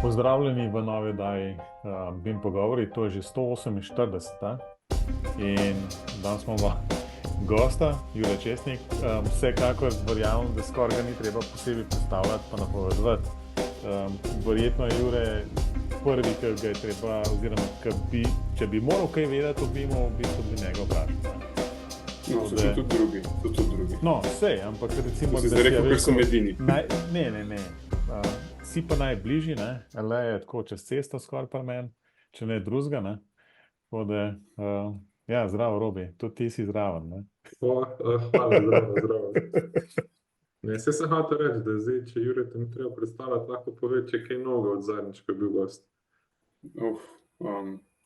Pozdravljeni v novi oddaji BIM Pogovori, to je že 148. In danes smo gosta, Jure Česnik. Vsekakor verjamem, da skoraj ga ni treba posebej predstavljati pa napovedovati. Verjetno je Jure prvi, ki ga je treba, oziroma če bi moral kaj vedeti o BIM-u, v bistvu bi njega vprašal. No, so tudi drugi. No, sej, ampak recimo, da si rekel, ker sem edini. Ne. Si pa najbližji, ne? Le je tako čez cesto skoraj pa meni, če ne drugega, ne? Tako da, ja, zdravo, Robi, tudi ti si zraven, ne? Hvala, zdravo. Ne, se sem hotel reči, da zdaj, če Jure te mi treba predstavljati, lahko pove, če kaj novega od zadnjič, ko je bil gost.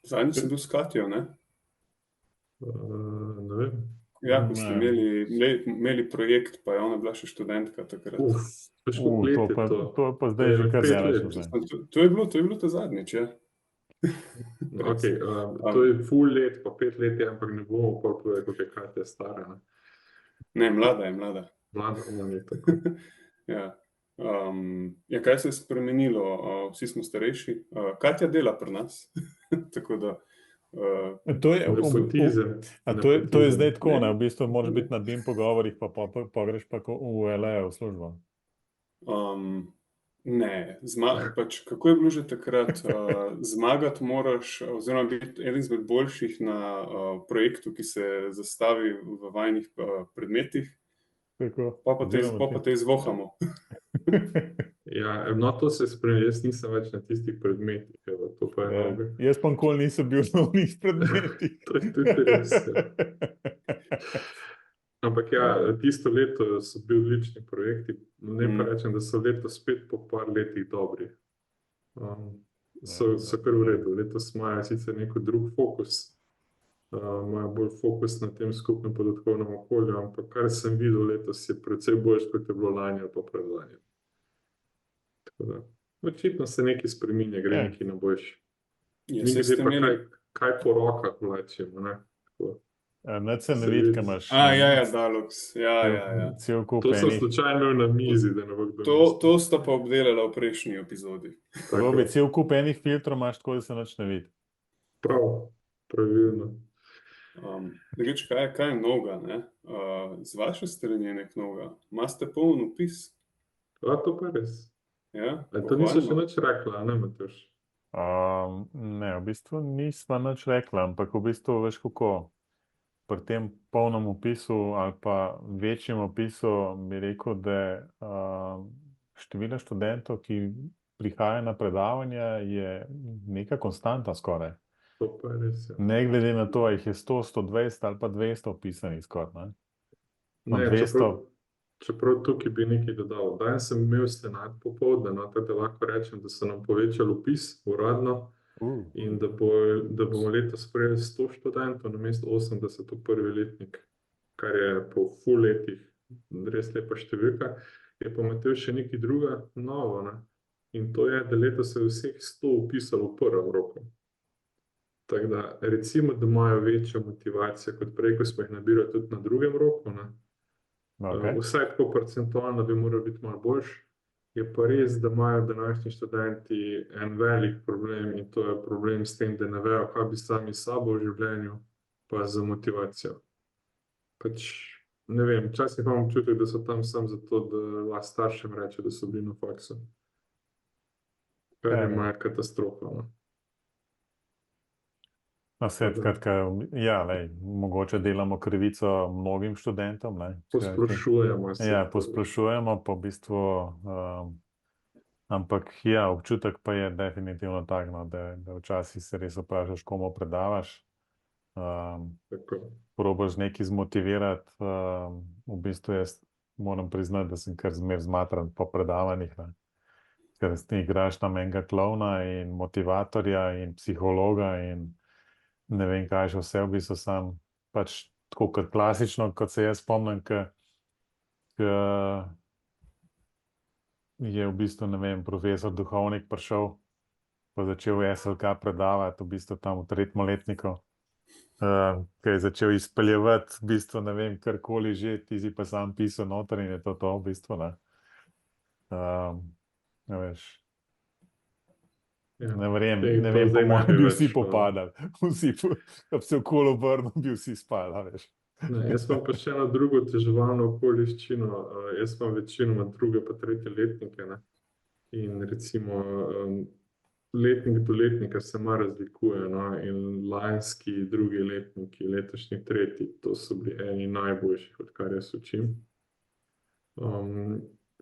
Zadnjič sem bil s Katjo, ne? Ne vem. Ja, ko ste imeli projekt, pa je ona bila še študentka takrat. To pa zdaj že kar delaš. To je bilo to zadnjič, ja. Okay, to je full let, pa 5 let je, ampak ne bomo povedali, kako je Katja stara. Ne, mlada je. Mlada je tako. Ja. Ja, kaj se je spremenilo? Vsi smo starejši. Katja dela pri nas, tako da... To je zdaj tako, ne? V bistvu moraš biti na BIM pogovorih, pa greš pa v LA v službo. Ne, pač, kako je bilo že takrat, zmagati moraš, oziroma biti eden izmed boljših na projektu, ki se zastavi v vajnih predmetih, pa te izvohamo. Ja, no to se spremeni, jaz nisem več na tistih predmetih, to pa je noge. Jaz pa nikoli nisem bil na njih predmetih. To je tudi res. Ampak ja, tisto leto so bili odlični projekti, ne pa rečem, da so letos spet po par letih dobri. So kar v redu, letos imajo sicer neko drug fokus, imajo bolj fokus na tem skupnem podatkovnem okolju, ampak kar sem videl letos je precej boljš, kot je bilo lani ali pa predlani. Očitno se nekaj spreminja, gre nekaj na boljši. Kaj po rokah vlačimo, ne? Nad se ne vidi, kaj imaš. Ja, Dalux, ja. To so slučajno na mizi, da ne bo kdo. To sta pa obdelala v prejšnji epizodi. Robi, cel kup enih filtrov imaš tako, da se nič ne vidi. Pravilno. Kaj je novega, ne? Z vaše strani je nek novega. Maste poln opis? To pa res. Ja, to niso še nič rekla, ne, Matjož? Ne, v bistvu nisva nič rekla, ampak v bistvu veš kako, pri tem polnem opisu ali pa večjem opisu bi rekel, da število študentov, ki prihaja na predavanja, je neka konstanta skoraj. To pa je res, ja. Ne glede na to, jih je 100, 120 ali pa 200 opisanih skoraj, ne? Čeprav tukaj bi nekaj dodal. Danes sem imel senat popoldne, tako da lahko rečem, da so nam povečali opis uradno in da bomo letos sprejeli 100 študentov namesto 80 v prvi letnik, kar je po full letih res lepa številka. Je pa Matej še nekaj druga novo, ne? In to je, da letos se je vseh 100 upisalo v prvem roku. Tako da recimo, da imajo večjo motivacijo kot prej, ko smo jih nabirali tudi na drugem roku, ne? Vsaj tako procentualno bi moral biti malo boljš. Je pa res, da imajo današnji študenti en velik problem in to je problem s tem, da ne vejo, kaj bi sami s sabo v življenju, pa za motivacijo. Pač, ne vem, včasih imam občutek, da so tam samo zato, da lahko staršem reče, da so bili na faksu. Kar je moja katastrofa, no. Ja, mogoče delamo krivico mnogim študentom, ne? Posplošujemo se. Ja, posplošujemo pa v bistvu, ampak ja, občutek pa je definitivno tak, no, da včasih se res vprašaš, komu predavaš. Probaš nekaj zmotivirati, v bistvu jaz moram priznati, da sem kar zmer zmatran po predavanjih, ne? Ker igraš tam enega klovna in motivatorja in psihologa in ne vem, kaj še vse, v bistvu sam pač tako kot klasično, kot se jaz spomnim, ko je v bistvu, ne vem, profesor Duhovnik prišel pa začel SLK predavati, v bistvu tam v 3. letniku, ko je začel izpeljevati, v bistvu, ne vem, karkoli že, ti si pa sam pisal noter in je to v bistvu, ne. Ne veš. Ja. Ne vem, Ej, ne to vem, po zdaj ne mojem bi bi več vsi šlo, no. popadali. Vsi, da bi se okolo obrnil, bi vsi spali, a veš. Ne, jaz imam pa še eno drugo težavno okoliščino. Jaz imam večinoma druge pa tretje letnike, ne. In recimo letnik do letnika se malo razlikuje, no, in lanski drugi letniki, letošnji tretji, to so bili eni najboljših, odkar jaz učim.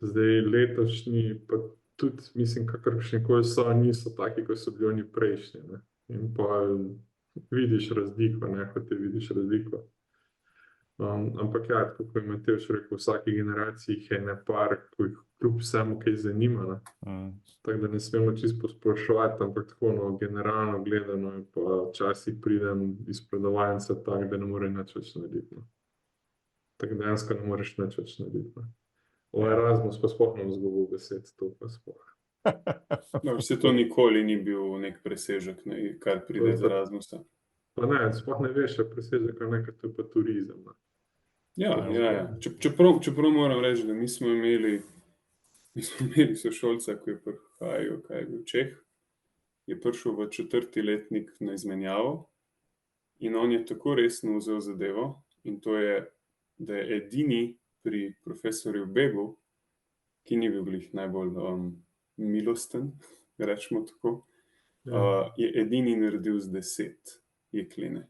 Zdaj letošnji pa tudi, mislim, kakršnikoli so, niso taki, kot so bili oni prejšnji, ne. In pa vidiš razliko, ne, kot ti vidiš razliko. Ampak ja, tako kot je Matevž rekel, v vsaki generaciji jih je ene par, ko jih kljub vsemu kaj zanima, ne. Tako da ne smemo čisto posploševati, ampak tako, no, generalno gledano je pa včasih pridem iz predavalnice tak, da ne more nič več narediti, no. Tako dejansko ne moreš nič več narediti, ne. O Erasmus pa sploh ne bom izgubil besed, to pa sploh. No, vse to nikoli ni bil nek presežek, ne, kar pride iz Erasmusa. Pa ne, sploh ne veš, je presežek ali ne, ker to je pa turizem, ne. Ja. Čeprav moram reči, da mi smo imeli sošolca, ko je prihajal, kaj je bil Čeh, je prišel v 4. letnik na izmenjavo in on je tako resno vzel zadevo, in to je, da je edini pri profesorju Begu, ki ni bil glih najbolj milosten, rečemo tako, je edini naredil z 10 jekline.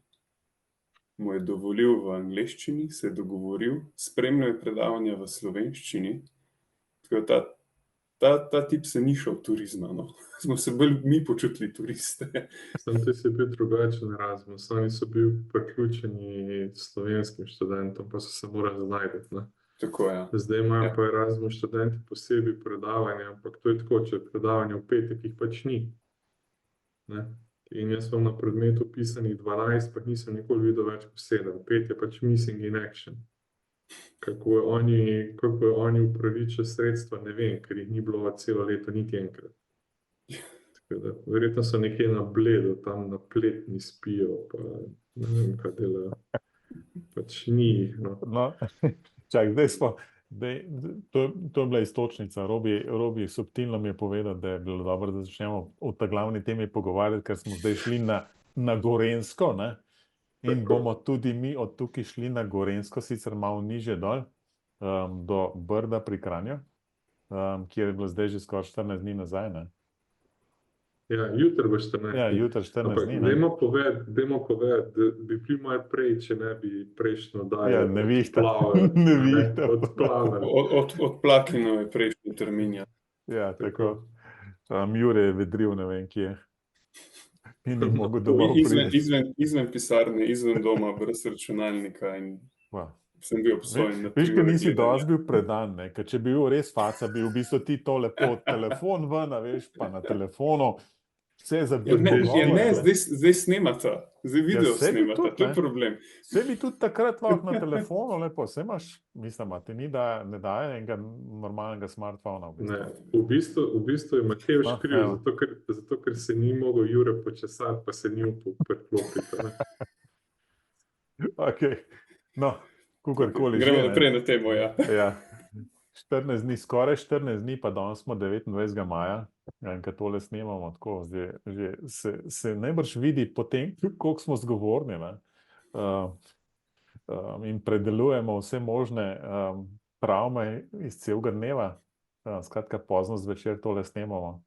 Mu je dovolil v angleščini, se je dogovoril, spremljal je predavanja v slovenščini, tako da ta tip se ni šel turizma, no. Smo se bolj mi počutili turiste. Samo to je bil drugačen Erasmus, oni so bili priključeni slovenskim študentom, pa so se morali znajti, ne. Tako, ja. Zdaj imajo pa Erasmus študenti posebej predavanja, ampak to je tako, če je predavanje v petek, jih pač ni, ne. In jaz sem na predmetu pisanih 12, pa nisem nikoli videl več kot 7. 5 je pač missing in action. Kako je oni upravičili sredstva, ne vem, ker jih ni bilo celo leto niti enkrat. Tako da, verjetno so nekje na Bledu, tam na Pletni spijo, pa ne vem, kaj delajo. Pač ni jih, no. No, čak, zdaj smo, to je bila iztočnica. Robi subtilno mi je povedal, da je bilo dobro, da začnemo o ta glavni temi pogovarjati, ker smo zdaj šli na Gorenjsko, ne? In bomo tudi mi od tukaj šli na Gorenjsko, sicer malo nižje dol, do Brda pri Kranju, kjer je bilo zdaj že skoraj 14 dni nazaj, ne? Ja, jutri bo 14 dni. Ja, jutri 14 dni, ne? Dajmo povedati, da bi bili malo prej, če ne bi prejšnjo dajo. Ja, nevihta. Nevihta. Odplavili. Od Plakinove prejšnji termin, ja. Ja, tako. Jure je vedril, ne vem, kje. In ni mogel domov priti. Izven pisarne, izven doma, brez računalnika in sem bil obsojen na 3 ure. Viš, ker nisi dosti bil predan, ne? Ker če bi bil res faca, bi v bistvu ti to lepo telefon ven, veš, pa na telefonu vse Ne, zdaj snemata, zdaj video snemata, to je problem. Vse bi tudi takrat lahko na telefonu lepo, vse imaš, mislim, ti ne daje enega normalnega smartfona. Ne, v bistvu je Matevž kriv, zato ker se ni mogel Jure počesati, pa se ni upal preklopiti. Ok, no, kukorkoli že. Gremo naprej na temo, ja. Ja. 14 dni, skoraj 14 dni, pa danes smo 29. maja, in kad tole snemamo, tako, že se najbrž vidi potem, koliko smo zgovorni, ne? In predelujemo vse možne travme iz celega dneva, skratka pozno zvečer tole snemamo.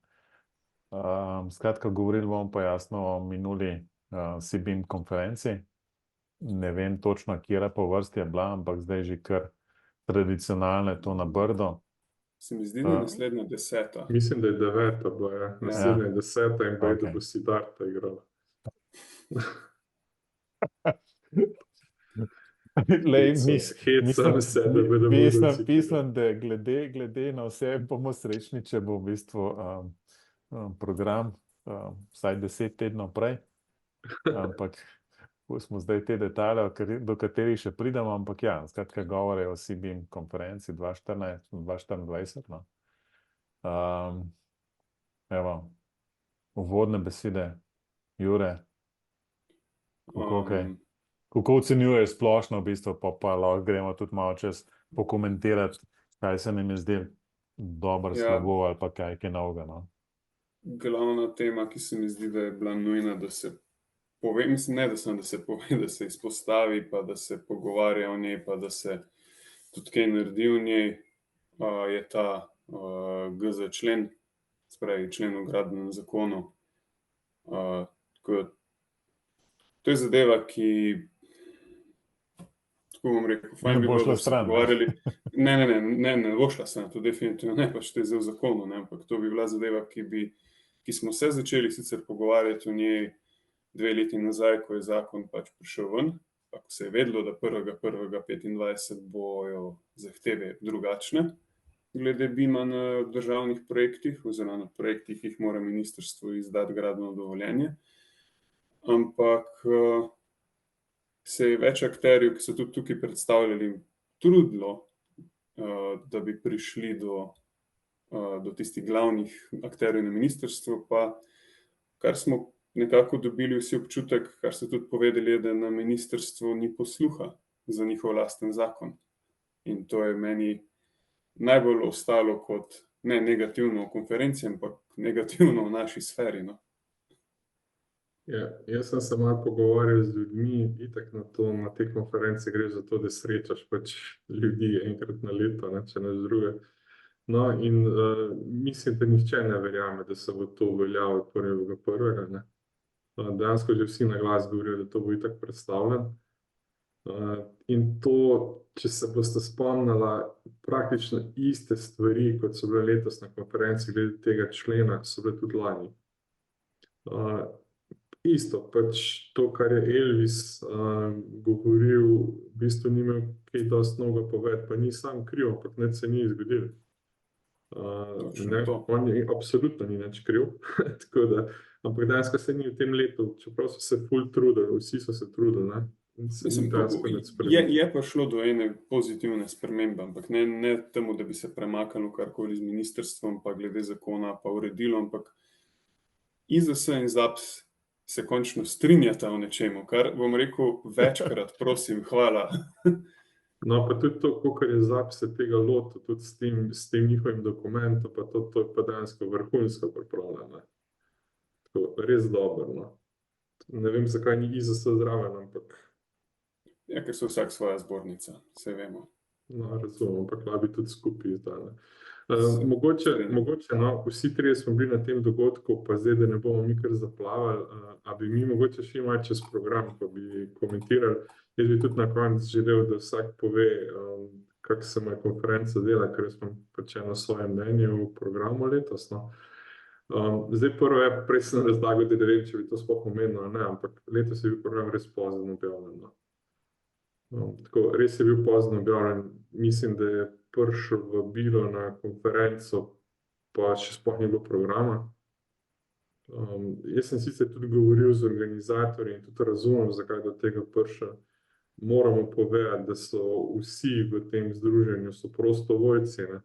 Skratka, govorili bomo pa jasno o minuli CBIM konferenci. Ne vem točno, katera po vrsti je bila, ampak zdaj že kar tradicionalno je to na Brdo. Se mi zdi, da je naslednja 10. Mislim, da je 9. bila, ja. Naslednja je 10. in boj, da bo Siddharta igrala. Mislim, da glede na vse bomo srečni, če bo v bistvu program vsaj 10 tednov prej, ampak smo zdaj te detalje, do katerih še pridemo, ampak ja, skratka govore o CBIM konferenci 2024, no. Evo, uvodne besede, Jure, kako ocenjuješ splošno v bistvu, pa lahko gremo tudi malo čez pokomentirati, kaj se nam je zdelo dobro, slabo ali pa kaj novega, no. glavna tema, ki se mi zdi, da je bila nujna, da se pove, mislim, ne da sem, da se pove, da se izpostavi, pa da se pogovarja o njej, pa da se tudi kaj naredi v njej, je ta GZ člen, spravi člen v gradbenem zakonu. To je zadeva, ki, tako bom rekel, fajn bi bilo, da se pogovarjali. Ne bo šla stran, to definitivno ne, pač to je zdaj v zakonu, ne, ampak to bi bila zadeva, ki smo se začeli sicer pogovarjati o njej 2 leti nazaj, ko je zakon pač prišel ven, pa ko se je vedelo, da 1.1.25 bojo zahteve drugačne glede BIM-a na državnih projektih oziroma na projektih, ki jih mora ministrstvo izdati gradbeno dovoljenje. Ampak se je več akterjev, ki so tudi tukaj predstavljali, trudilo, da bi prišli do tistih glavnih akterjev na ministrstvu, pa kar smo nekako dobili vsi občutek, kar so tudi povedali, je, da na ministrstvu ni posluha za njihov lasten zakon. In to je meni najbolj ostalo kot ne negativno v konferenci, ampak negativno v naši sferi. No. Ja, jaz sem se malo pogovarjal z ljudmi, itak na te konference gre za to, da srečaš pač ljudi enkrat na leto, ne, če ne z druge. No, in mislim, da nihče ne verjame, da se bo to uveljavilo 1.1. Ne. Dejansko že vsi na glas govorijo, da to bo itak predstavljeno. In to, če se boste spomnila, praktično iste stvari, kot so bile letos na konferenci glede tega člena, so bile tudi lani. Isto, pač to, kar je Elvis govoril, v bistvu ni imel kaj dosti mnogo povedati, pa ni sam kriv, ampak nič se ni zgodilo. On je absolutno ni nič kriv, tako da, ampak dejansko se ni v tem letu, čeprav so se ful trudili, vsi so se trudili, ne. Je pa šlo do ene pozitivne spremembe, ampak ne temu, da bi se premaknilo karkoli z ministrstvom, pa glede zakona, pa uredilo, ampak IZS in ZAPS se končno strinjata o nečemu, kar bom rekel večkrat, prosim, hvala. No, pa tudi to, kakor je ZAPS se tega lotil, tudi s tem njihovim dokumentom, pa to je pa dejansko vrhunsko pripravljeno. Tako, res dobro, no. Ne vem, zakaj ni IZS zraven, ampak ja, ker so vsak svoja zbornica, saj vemo. No, razumem, ampak lahko bi tudi skupaj izdali. Mogoče, no, vsi trije smo bili na tem dogodku, pa zdaj, da ne bomo mi kar zaplavali, a bi mi mogoče šli malo čez program, pa bi komentirali. Jaz bi tudi na koncu želel, da vsak pove, kako se mu je konferenca dela, ker smo pač eno svoje mnenje v programu letos, no. Zdaj prvo je, prej sem razlagal, da ne vem, če bi to sploh omenil, ne, ampak letos je bil program res pozno objavljen, no. Tako, res je bil pozno objavljen, mislim, da je prišel vabilo na konferenco, pa še sploh ni bilo programa. Jaz sem sicer tudi govoril z organizatorji in tudi razumem, zakaj do tega prišel. Moramo povedati, da so vsi v tem združenju so prostovoljci, ne.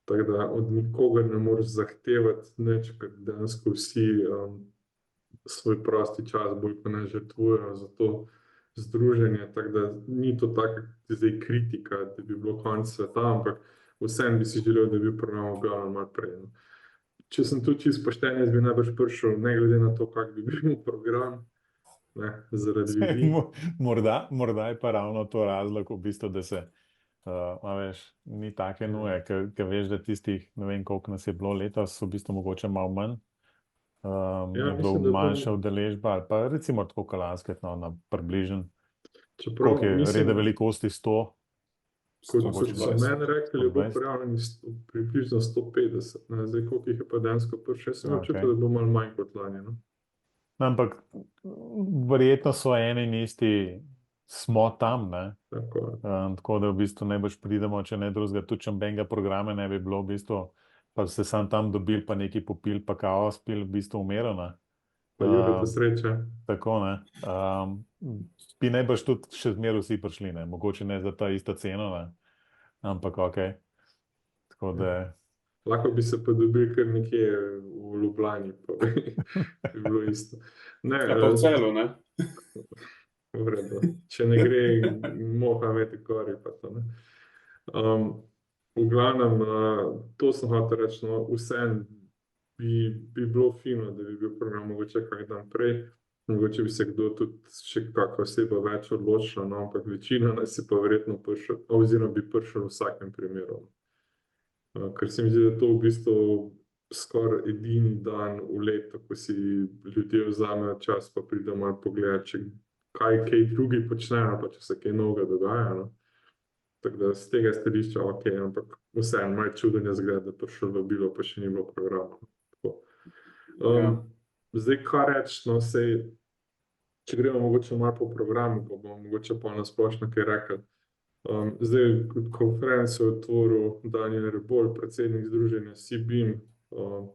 Tako da od nikogar ne moreš zahtevati nič, ker dejansko vsi svoj prosti čas bolj kot ne žrtvujejo za to združenje, tako da ni to taka zdaj kritika, da bi bilo konec sveta, ampak vseeno bi si želel, da bi bil program objavljen malo prej. Če sem tu čisto pošten, jaz bi najbrž prišel, ne glede na to, kak bi bil program, ne, zaradi ljudi. Morda je pa ravno to razlog, v bistvu, da se, veš, ni take nuje, ker veš, da tistih, ne vem, koliko nas je bilo letos, v bistvu mogoče malo manj. Je bilo manjša udeležba, ali pa recimo tako kalanskrat, no, na približen, koliko je reda velikosti 100. Kot so meni rekli, je bilo prijavljenih približno 150, ne, zdaj koliko jih je pa dejansko prišlo, jaz sem občutek, da je bilo malo manj kot lani, no. Ampak verjetno so eni in isti, smo tam, ne. Tako da v bistvu najbrž pridemo, če ne drugega, tudi če nobenega programa ne bi bilo, v bistvu, pa se sam tam dobil, pa nekaj popil, pa kao spil, v bistvu umeril. Pa Jureta sreče. Tako, ne. Bi najbrž tudi še zmeraj vsi prišli, ne. Mogoče ne za ta ista cena, ne. Ampak okej. Tako da lahko bi se pa dobil kar nekje v Ljubljani, pa bi bilo isto. Ne, pa v Celju, ne? V redu. Če ne gre, moha imeti kori, pa to, ne. V glavnem, to sem hotel reči, no, vseeno bi bilo fino, da bi bil program mogoče kak dan prej. Mogoče bi se kdo tudi še kakšna oseba več odločila, no, ampak večina nas je pa verjetno prišel, oziroma bi prišel v vsakem primeru. Ker se mi zdi, da je to v bistvu skoraj edini dan v letu, ko si ljudje vzamejo čas, pa pridejo malo pogledati, če kaj drugi počnejo, pa če se kaj novega dogaja. No. Tako da z tega stališča ok, ampak vseeno malo čudenje zgleda, da je prišel vabilo, pa še ni bilo programa. Ja. Zdaj, kaj reči, no, sej, če gremo mogoče malo po programu, pa bomo mogoče pa na splošno kaj rekli. Zdaj, konferenco je otvoril Daniel Rebolj, predsednik združenja CBIM,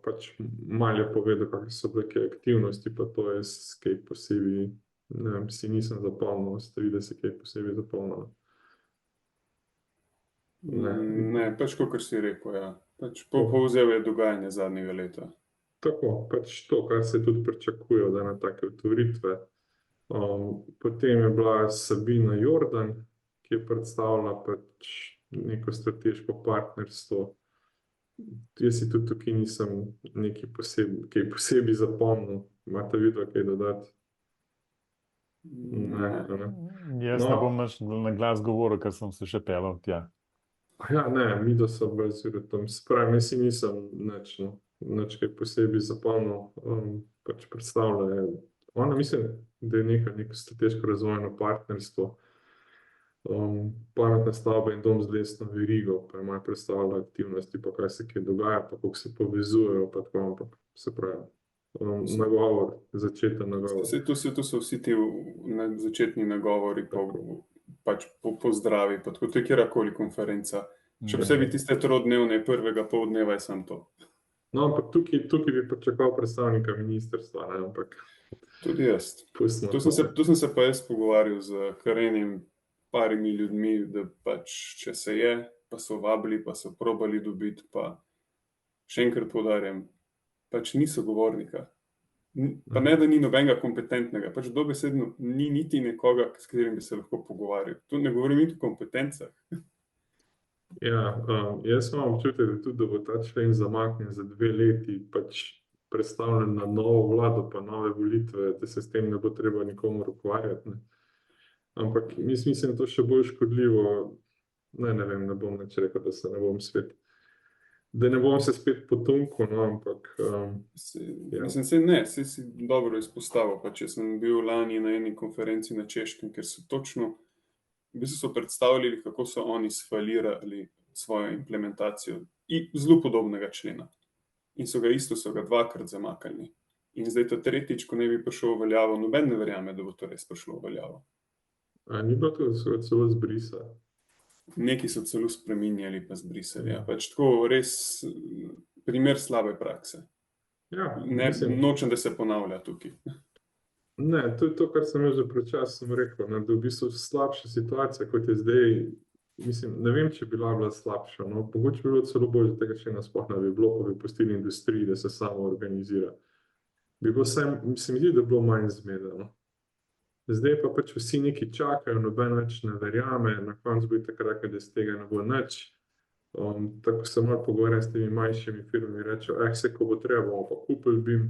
pač malo je povedal, kakšne so bile kaj aktivnosti, pa to jaz kaj posebej, ne vem, si nisem zapomnil, stvari, da si kaj posebej zapomnil. Ne, pač kakor si rekel, ja. Pač povzel je dogajanje zadnjega leta. Tako, pač to, kar se tudi pričakuje od ene take otvoritve. Potem je bila Sabina Jordan, ki je predstavila pač neko strateško partnerstvo. Jaz si tudi tukaj nisem nekaj posebej zapomnil. Imate videl kaj dodati? Ne. Jaz ne bom na glas govoril, ker sem se še pelal tja. Ja, ne, mi da so brez tam. Spravim, jaz si nisem nič kaj posebej zapomnil, pač predstavlja. Ona mislim, da je neko strateško razvojno partnerstvo, pametna stavba in dom z lesno verigo, pa je malo predstavlja aktivnosti, pa kaj se kaj dogaja, pa kako se povezujejo, pa tako, ampak se pravi. Nagovor, začeten nagovor. Tu so vsi ti začetni nagovori, pač pozdravi, pa tako, to je kjerkoli konferenca. Še posebej tiste trodnevne, prvega poldneva je samo to. No, ampak tukaj bi pričakoval predstavnika ministrstva, ne, ampak... Tudi jaz. Tu sem se pa jaz pogovarjal z kar enim parimi ljudmi, da pač, če se je, pa so vabili, pa so probali dobiti, pa še enkrat poudarjam, pač ni sogovornika. Pa ne, da ni nobenega kompetentnega, pač dobesedno ni niti nekoga, s katerim bi se lahko pogovarjal. Tu ne govorim niti o kompetencah. Ja, jaz imam občutek, da tudi, da bo ta člen zamaknjen za 2 leti, pač predstavljen na novo vlado, pa nove volitve, da se s tem ne bo treba nikomur ukvarjati. Ne. Ampak mislim, da to še bolj škodljivo, ne vem, ne bom nič rekel, da se ne bom se spet potunkal, no, ampak... Mislim, se si dobro izpostavil, pa če sem bil lani na eni konferenci na Češkem, kjer so točno, v bistvu so predstavljali, kako so oni sfalirali svojo implementacijo zelo podobnega člena. In so ga 2-krat zamaknili. In zdaj to tretjič, ko ne bi prišel v veljavo, noben ne verjame, da bo to res prišlo v veljavo. A ni bilo to celo zbrisa? Neki so celo spreminjali pa zbrisali. Pač tako res primer slabe prakse. Ja, nočem, da se ponavlja tukaj. Ne, to je to, kar sem že pred časom rekel, da v bistvu slabša situacija, kot je zdaj, mislim, ne vem, če bi bila slabša, no, mogoče bi bilo celo bolj, da tega še nasploh ne bi bilo, pa bi pustili industriji, da se samo organizira. Bi bilo se mi zdi, da bi bilo manj zmede, no. Zdaj pa pač vsi neki čakajo, noben več ne verjame, na koncu bi tako rekel, da z tega ne bo nič. Tako se malo pogovarjam s temi manjšimi firmami, rečejo, se ko bo treba, bomo pa kupili BIM,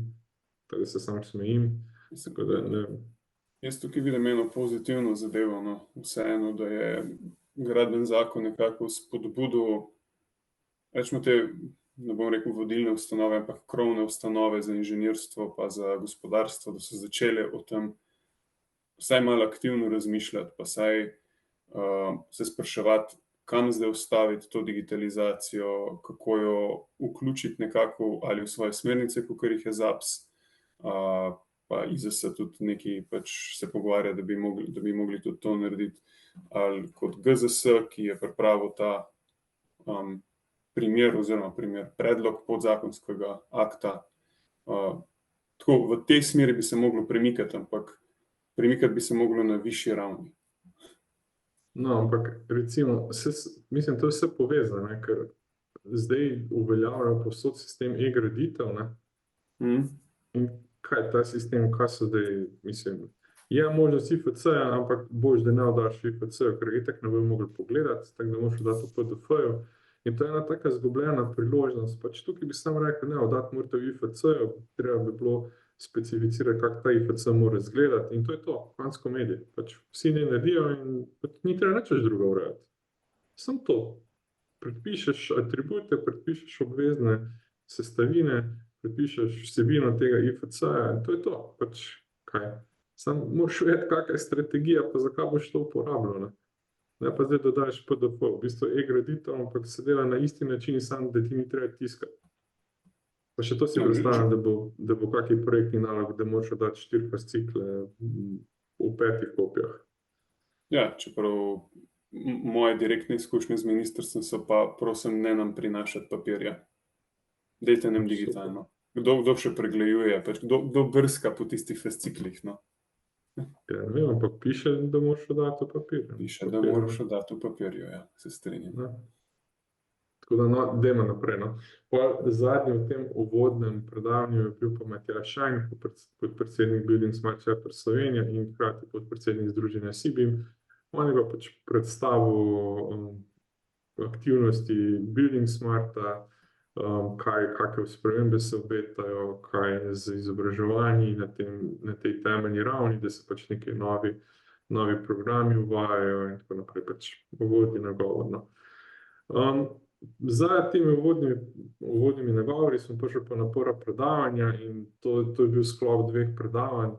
tako da se sam smejim. Jaz tukaj vidim eno pozitivno zadevo, no. Vseeno, da je gradbeni zakon nekako spodbudil, rečemo te, ne bom rekel vodilne ustanove, ampak krovne ustanove za inženirstvo pa za gospodarstvo, da so začele o tem vsaj malo aktivno razmišljati, pa vsaj se spraševati, kam zdaj ustaviti to digitalizacijo, kako jo vključiti nekako ali v svoje smernice, kakor jih je ZAPS, pa IZS tudi nekaj pač se pogovarja, da bi mogli tudi to narediti, ali kot GZS, ki je pripravil ta primer predlog podzakonskega akta. Tako, v tej smeri bi se moglo premikati, ampak premikati bi se moglo na višji ravni. No, ampak recimo, mislim, to je vse povezano, ker zdaj uveljavljajo povsod sistem e-graditev, ne? In kaj je ta sistem, kaj so zdaj, mislim, je možnost IFC-ja, ampak boš, da ne oddaš IFC-ju, ker itak ne bojo mogli pogledati, tako da moraš dati v PDF-ju In to je ena taka izgubljena priložnost. Pač tukaj bi samo rekel, ne, oddati morate v IFC-ju, treba bi bilo specificirati, kako ta IFC mora izgledati. In to je to, konec komedije. Pač vsi ne naredijo in pač ni treba nič več drugo urejati. Samo to. Predpišeš atribute, predpišeš obvezne sestavine, predpišeš vsebino tega IFC-ja in to je to. Pač kaj? Samo moraš vedeti, kakšna je strategija, pa zakaj boš to uporabljal. Ne pa zdaj dodaš PDF, v bistvu e-graditor, ampak se dela na isti način, samo da ti ni treba tiskati. Pa še to si predstavljam, da bo kakšen projektni nalog, da moraš dati 4 fascikle v 5 kopijah. Ja, čeprav moje direktne izkušnje z ministrstvom so pa, prosim, ne nam prinašati papirja. Dajte nam digitalno. Kdo še pregleduje, pač kdo brska po tistih fasciklih, no? Ja, ne vem, ampak piše, da moraš dati v papir. Piše, da moraš dati v papirju, ja, se strinjam. Ja. Tako da, no, dajmo naprej, no. Zadnji v tem uvodnem predavanju je bil pa Matjaž Šajn, podpredsednik Building Smart Chapter Slovenija in hkrati podpredsednik združenja SIBIM. On je pa pač predstavil aktivnosti Building Smarta, kakšne spremembe se obetajo, kaj je z izobraževanji na tej temeljni ravni, da se pač neki novi programi uvajajo in tako naprej, pač uvodni nagovor. No. Za temi uvodnimi nagovori smo prišli pa na prva predavanja in to je bil sklop 2 predavanj.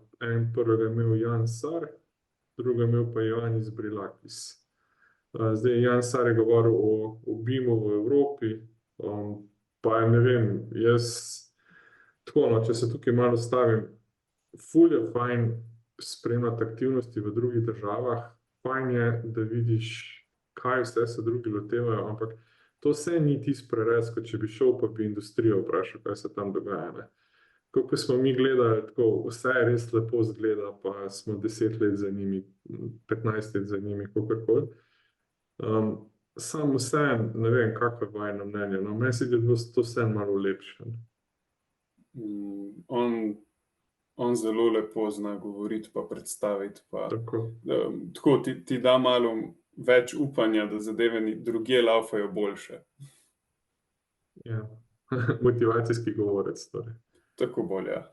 Prvega je imel Jan Sar, druga je imel pa Ioannis Brilakis. Zdaj, Jan Sar je govoril o BIM-u v Evropi, pa ne vem, jaz tako, no, če se tukaj malo stavim, ful je fajn spremljati aktivnosti v drugih državah, fajn je, da vidiš, kaj vse se drugi lotevajo, ampak to vse ni tisti prerez, kot če bi šel pa bi industrijo vprašal, kaj se tam dogaja. Ne. Ko smo mi gledali, tako, vse je res lepo zgleda, pa smo 10 let za njimi, 15 let za njimi, kakorkoli. Sam vse, ne vem, kako je vajno mnenje, no, meni se gleda to vse malo lepše. On zelo lepo zna govoriti pa predstaviti. Pa, tako ti da malo več upanja, da zadeve drugje laufajo boljše. Ja, motivacijski govorec. Torej. Tako bolj, ja.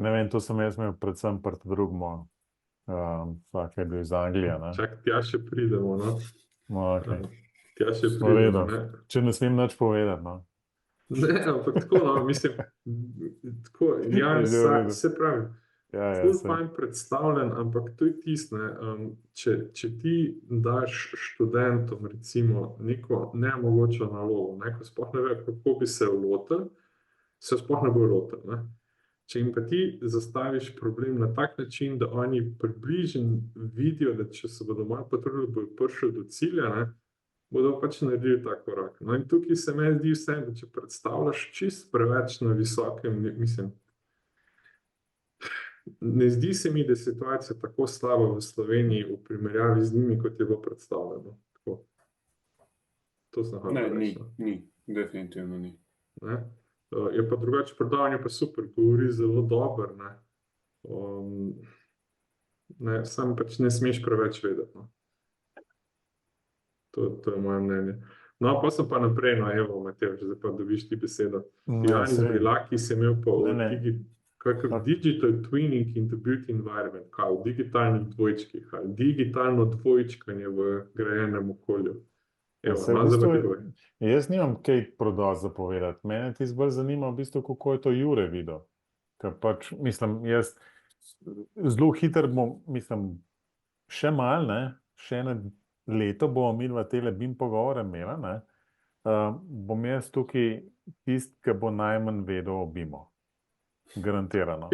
Ne vem, to sem jaz imel predvsem pred drugmo, vsak je bil iz Anglije. Ne? Čak, tja še pridemo, no. No, okay. Tja še pridemo, ne. Če ne smem nič povedati, no. Ne, ampak tako, no, mislim, tako, Jan, se pravi, ful fajn predstavljen, ampak to je tisto, če ti daš študentom recimo neko nemogočo nalogo, ko sploh ne ve, kako bi se lotil, se sploh ne bo lotil, ne. Če jim pa ti zastaviš problem na tak način, da oni približno vidijo, da če se bodo malo potrudili, bodo prišli do cilja, ne, bodo pač naredili ta korak. No in tukaj se meni zdi vse, da če predstavljaš čist preveč na visokem, mislim, ne zdi se mi, da je situacija tako slaba v Sloveniji v primerjavi z njimi, kot je bilo predstavljeno. Tako. To sem hotel reči. Ni, definitivno ni. Ne? Je pa drugače predavanje pa super, govori zelo dobro, ne, sam pač ne smeš preveč vedeti, no. To je moje mnenje. No, pa sem pa naprej, no, evo, Matjaž, zdaj pa dobiš ti besedo. Ioannis Brilakis je imel pa digital twinning in the built environment, kao digitalnih dvojčkih, digitalno dvojčkanje v grajenem okolju. Jaz nimam kaj prodost zapovedati. Mene ti bolj zanima v bistvu, kako je to Jure videl. Ker pač, mislim, jaz zelo hiter bom, mislim, še malo, ne, še eno leto bomo mi dva tele BIM pogovore imela, ne, bom jaz tukaj tist, ki bo najmanj vedel o BIM-u. Garantirano.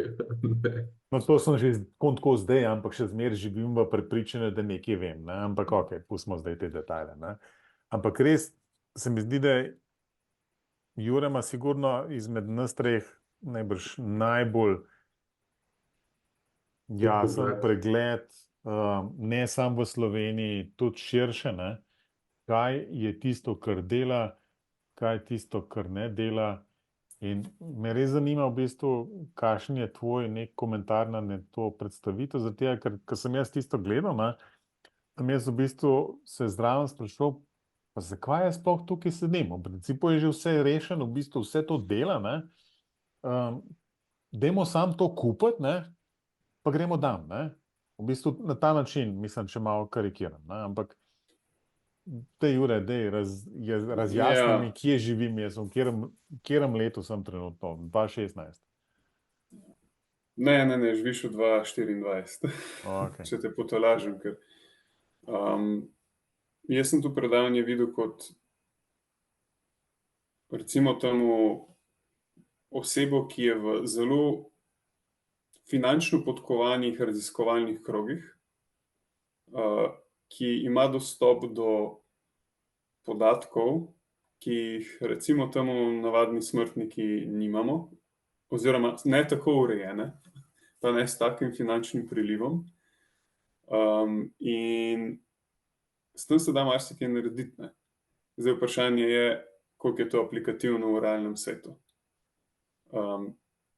No, to sem že tako zdaj, ampak še zmeraj živim v prepričanju, da nekaj vem, ne, ampak ok, pustimo zdaj te detajle, ne. Ampak res se mi zdi, da Jure ima sigurno izmed nas treh najbrž najbolj jasen pregled, ne samo v Sloveniji, tudi širše, ne, kaj je tisto, kar dela, kaj je tisto, kar ne dela. In me res zanima v bistvu, kakšen je tvoj nek komentar na to predstavitev, zato ker sem jaz tisto gledal, ne, sem jaz v bistvu se zraven sprašal, Pa zakaj jaz sploh tukaj sedim? V principu je že vse rešeno, v bistvu vse to dela, ne? Dajmo sam to kupiti, ne? Pa gremo dan, ne? V bistvu na ta način, mislim, če malo karikiram, ne? Ampak te Jure, razjasni mi, kje živim jaz, v katerem letu sem trenutno, 2016. Ne, živiš v 2024. Okay. Če te potolažim, ker jaz sem tu predavanje videl kot recimo temu osebo, ki je v zelo finančno podkovanih raziskovalnih krogih, ki ima dostop do podatkov, ki jih recimo temu navadni smrtniki nimamo, oziroma ne tako urejene, pa ne s takim finančnim prilivom. In s tem se da marsikaj narediti, ne. Zdaj vprašanje je, koliko je to aplikativno v realnem svetu.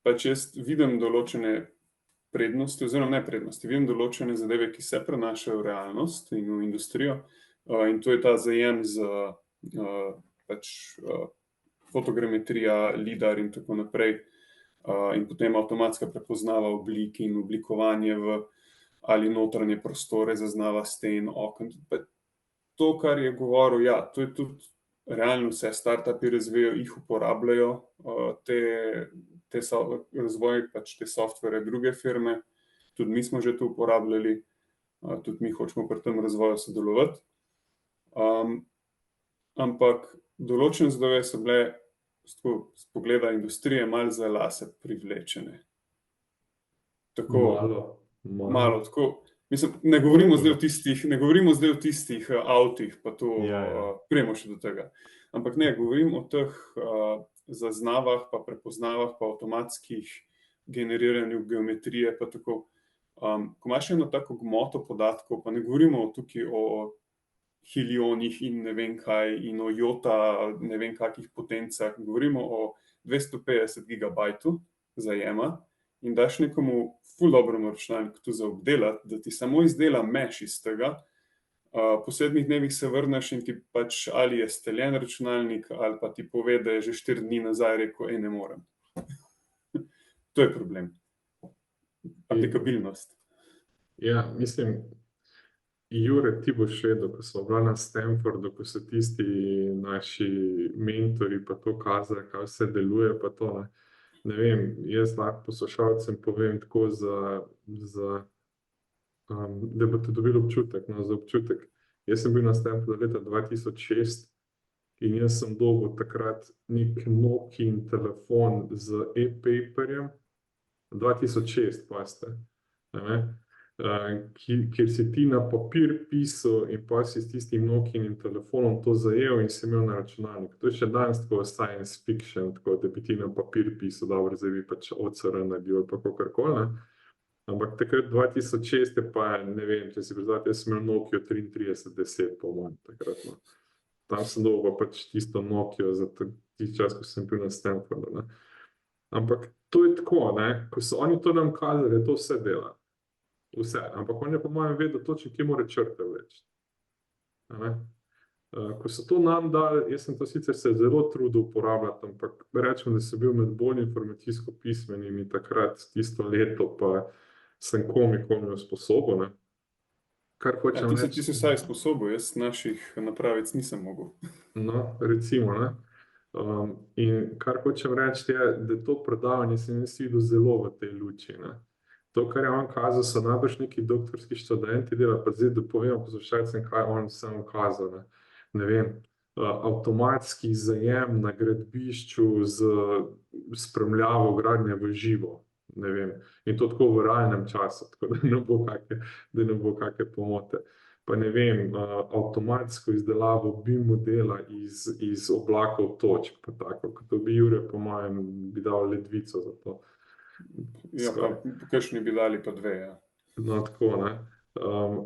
Pač jaz vidim določene prednosti, oziroma ne prednosti, vidim določene zadeve, ki se prenašajo v realnost in v industrijo, in to je ta zajem z fotogrametrija, lidar in tako naprej, in potem avtomatska prepoznava oblik in oblikovanje v ali notranje prostore, zaznava sten, okn. To, kar je govoril, ja, to je tudi realno, vse startupi razvijajo, jih uporabljajo, razvoj pač te softvere druge firme, tudi mi smo že to uporabljali, tudi mi hočemo pri tem razvoju sodelovati. Ampak določene zadeve so bile z pogleda industrije malo za lase privlečene. Tako, malo tako. Mislim, ne govorimo zdaj o tistih avtih, pa to pridemo še do tega. Ampak ne, govorim o teh zaznavah, pa prepoznavah, pa avtomatskih generiranju geometrije, pa tako. Ko imaš eno tako gmoto podatkov, pa ne govorimo tukaj o hilionih in ne vem kaj, in o jota, ne vem kakih potencah, govorimo o 250 gigabajtu zajema, in daš nekomu ful dobremu računalniku to za obdelati, da ti samo izdela mesh iz tega, po 7 dnevih se vrneš in ti pač ali je steljen računalnik, ali pa ti pove, da je že 4 dni nazaj rekel, ne morem. To je problem. Aplikabilnost. Ja, mislim, Jure, ti boš vedel, ko smo bila na Stanfordu, ko so tisti naši mentori pa to kazali, kaj vse deluje, pa to, ne vem, jaz lahko poslušalcem povem tako da boste dobili občutek, za občutek. Jaz sem bil na Stanfordu leta 2006 in jaz sem dobil takrat nek Nokiin telefon z e-paperjem, 2006, pazite, kjer si ti na papir pisal in pa si s tistim Nokiinim telefonom to zajel in si imel na računalnik. To je še danes tako science fiction, tako da bi ti na papir pisal, dobro, zdaj bi pač OCR naredil ali pa kakorkoli, ampak takrat 2006 je pa, ne vem, če si predstavljate, jaz sem imel Nokio 3310 po mojem takrat, Tam sem dobil pa pač tisto Nokio za tisti čas, ko sem bil na Stanfordu, Ampak to je tako, ko so oni to nam kazali, da to vse dela. Vse, ampak on je po mojem vedel točno, kje mora črte vleči. Ko so to nam dali, jaz sem to sicer se zelo trudil uporabljati, ampak rečem, da sem bil med bolj informacijsko pismenimi takrat, tisto leto, pa sem komikomno sposoben. Kar hočem reči. Ti si vsaj sposoben, jaz naših napravic nisem mogel. No, recimo, in kar hočem reči je, da to predavanje sem jaz videl zelo v tej luči, To, kar je on kazal, so najbrž neki doktorski študenti dela, pa zdaj, da povem poslušalcem, kaj on sem kazal, ne vem, avtomatski zajem na gradbišču z spremljavo gradnje v živo, ne vem, in to tako v realnem času, tako da ne bo kakšne pomote. Pa ne vem, avtomatsko izdelavo BIM modela iz oblakov točk, pa tako, kot to bi Jure, po mojem, bi dal ledvico za to. Ja, pa kakšni bi dali pa 2, No, tako,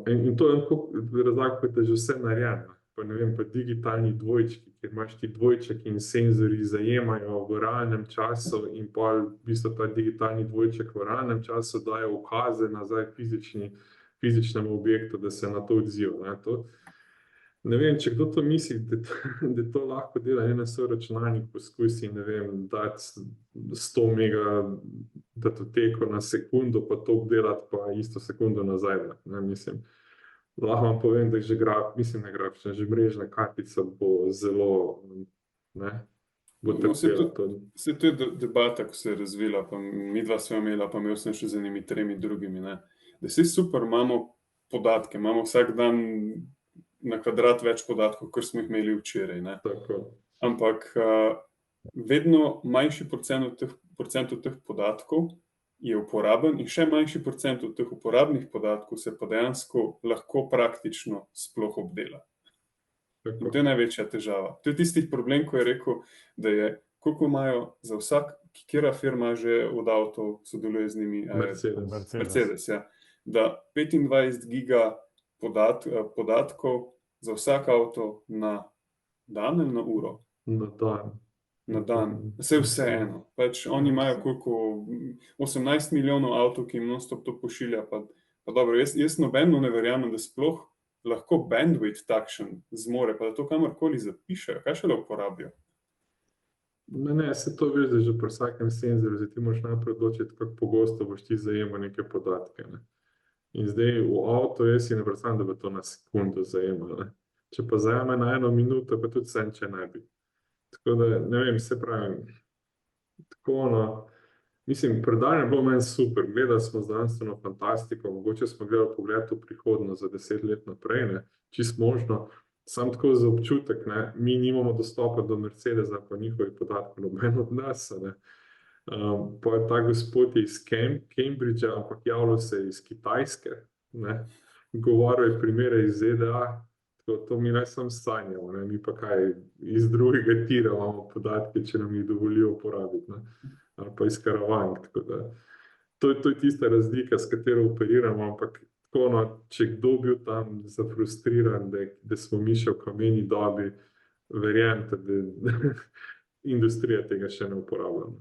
in to je tako razlag, kot je že vse narejeno. Pa ne vem, pa digitalni dvojčki, kjer imaš ti dvojček in senzori zajemajo v realnem času in pa v bistvu ta digitalni dvojček v realnem času daje ukaze nazaj fizičnemu objektu, da se na to odziva. Ne vem, če kdo to misli, da to lahko dela en soračunalnik, poskusi, ne vem, dati 100 mega datoteko na sekundo, pa to obdelati, pa isto sekundo nazaj. Ne, mislim, lahko vam povem, da že grafična, že mrežna kartica bo zelo, ne, bo trpela to. Se to je debata, ko se je razvila, pa mi dva sva imela, pa imel sem še z enimi 3 drugimi, ne. Da vse super, imamo podatke, imamo vsak dan na kvadrat več podatkov, kot smo jih imeli včeraj, ne. Tako. Ampak vedno manjši procent od teh podatkov je uporaben in še manjši procent od teh uporabnih podatkov se pa dejansko lahko praktično sploh obdela. In to je največja težava. To je tisti problem, ko je rekel, da je, koliko imajo za vsak, katera firma že od avtov sodeluje z njimi? Mercedes, ja. Da 25 giga podatkov za vsak avto na dan ali na uro? Na dan. Na dan. Vse eno. Pač oni imajo koliko 18 milijonov avtov, ki jim non-stop to pošilja. Pa dobro, jaz nobeno ne verjamem, da sploh lahko bandwidth takšen zmore, pa da to kamorkoli zapišejo. Kaj šele uporabijo? Ne, se to veš, da že pri vsakem senzorju, zdaj ti moraš najprej odločiti, kako pogosto boš ti zajemal neke podatke, ne. In zdaj v avto jaz si ne predstavljam, da bi to na sekundo zajemal, ne. Če pa zajame na 1 minuto, pa tudi sen, če ne bi. Tako da, ne vem, se pravim, tako, no, mislim, predavanje je bilo meni super, gledali smo znanstveno fantastiko, mogoče smo gledali pogled v prihodnost za 10 let naprej, ne, čisto možno, sam tako za občutek, ne, mi nimamo dostopa do Mercedesa, pa njihovih podatkov noben od nas, ne. Pa je ta gospod iz Cambridgea, ampak javljal se iz Kitajske, ne, govoril je primere iz ZDA, to mi ne samo sanjamo, ne, mi pa kaj iz drugega tira imamo podatke, če nam jih dovolijo uporabiti, ne, ali pa iz Karavank, tako da to je tista razlika, s katero operiramo, ampak tako, no, če kdo bil tam zafrustriran, da smo mi še v kameni dobi, verjemite, da industrija tega še ne uporablja.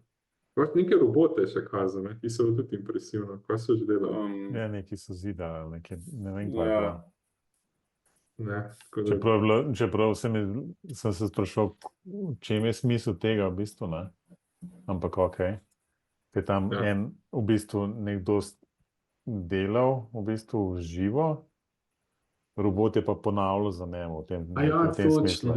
Neke robote še kazal, ne, ki so tudi impresivno. Kaj so že delali? Ja, neki so zidali, ne vem, kaj je bilo. Ne, tako da... Čeprav sem se sprašal, v čem je smisel tega v bistvu, ne? Ampak okej. Ker tam v bistvu nekdo delal v bistvu živo, robot je pa ponavljal za njemu v tem smislu.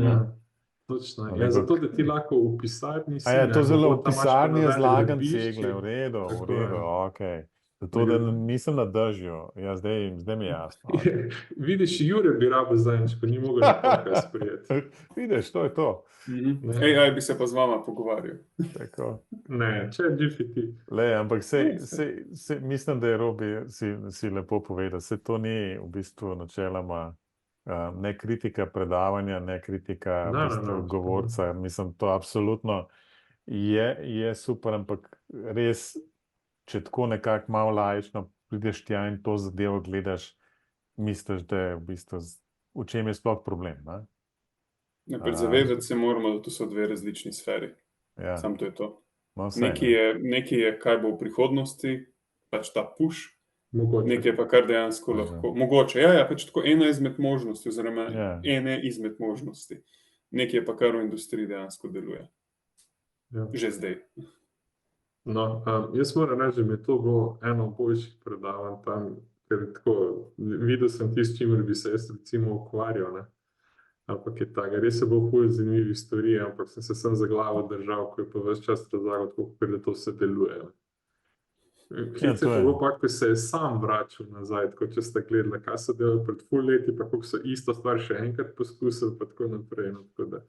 Točno, ja, zato, da ti lahko v pisarni si... A je to zelo v pisarni je zlagan cegle, v redu, okej. Zato, da nisem na dežju, ja, zdaj mi je jasno. Vidiš, Jure bi rabo zanjič, ko ni mogel nekaj sprijeti. Vidiš, to je to. AI bi se pa z vama pogovarjal. Tako. Ne, če je GPT. Le, ampak mislim, da je Robi si lepo povedal, se to ni v bistvu načeloma ne kritika predavanja, ne kritika v bistvu govorca. Mislim, to absolutno je super, ampak res, če tako nekako malo laično prideš tja in to zadevo gledaš, misliš, da je v bistvu, v čem je sploh problem, ne? Zavedati se moramo, da to so dve različni sferi. Ja. Samo to je to. No, nekaj je, kaj bo v prihodnosti, pač ta push, nekaj pa kar dejansko lahko. Mogoče, ja, pač tako ena izmed možnosti, oziroma ene izmed možnosti. Nekaj je pa kar v industriji dejansko deluje. Že zdaj. No, jaz moram reči, da mi je to bilo eno boljših predavanj tam, ker tako, videl sem tisto, s čimer bi se jaz recimo ukvarjal, ne. Ampak je tako, res je bilo ful zanimivih stvari, ampak sem se sam za glavo držal, ko je pa ves čas razlagal, kako da to se deluje. Klice pa bilo pa, ko se je sam vračal nazaj, tako če ste gledali, kaj so delali pred ful leti, pa kako so isto stvar še enkrat poskusili, pa tako naprej. Tako da,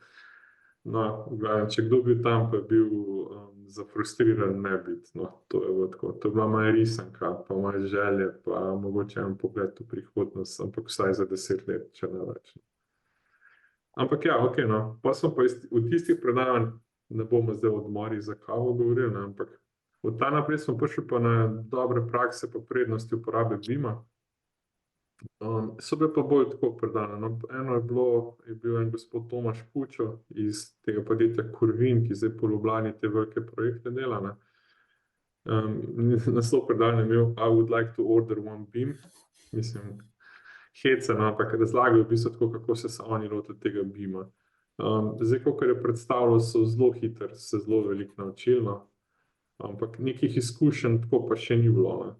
no, gledam, če kdo bil tam, pa je bil zafrustriran ne biti, no, to je bilo tako. To je bila moja risanka, pa moje želje, pa mogoče en pogled v prihodnost, ampak vsaj za 10 let, če ne več. Ampak ja, okej, no, pa smo pa v tistih predavanj, ne bomo zdaj o odmorih za kavo govorili, ne, ampak od ta naprej smo prišli pa na dobre prakse, pa prednosti uporabe Vima. So bile pa bolj tako predane. No, eno je bil en gospod Tomaž Kučo iz tega podjetja Kurvin, ki zdaj po Ljubljani te velike projekte dela, ne. Naslov predavanja je imel I would like to order one Vim. Mislim, hece, no, ampak razlagajo v bistvu tako, kako se oni lotili tega BIM-a. Zdaj, kot je predstavljalo, so zelo hitro se zelo veliko naučili, no. Ampak nekih izkušenj tako pa še ni bilo, ne.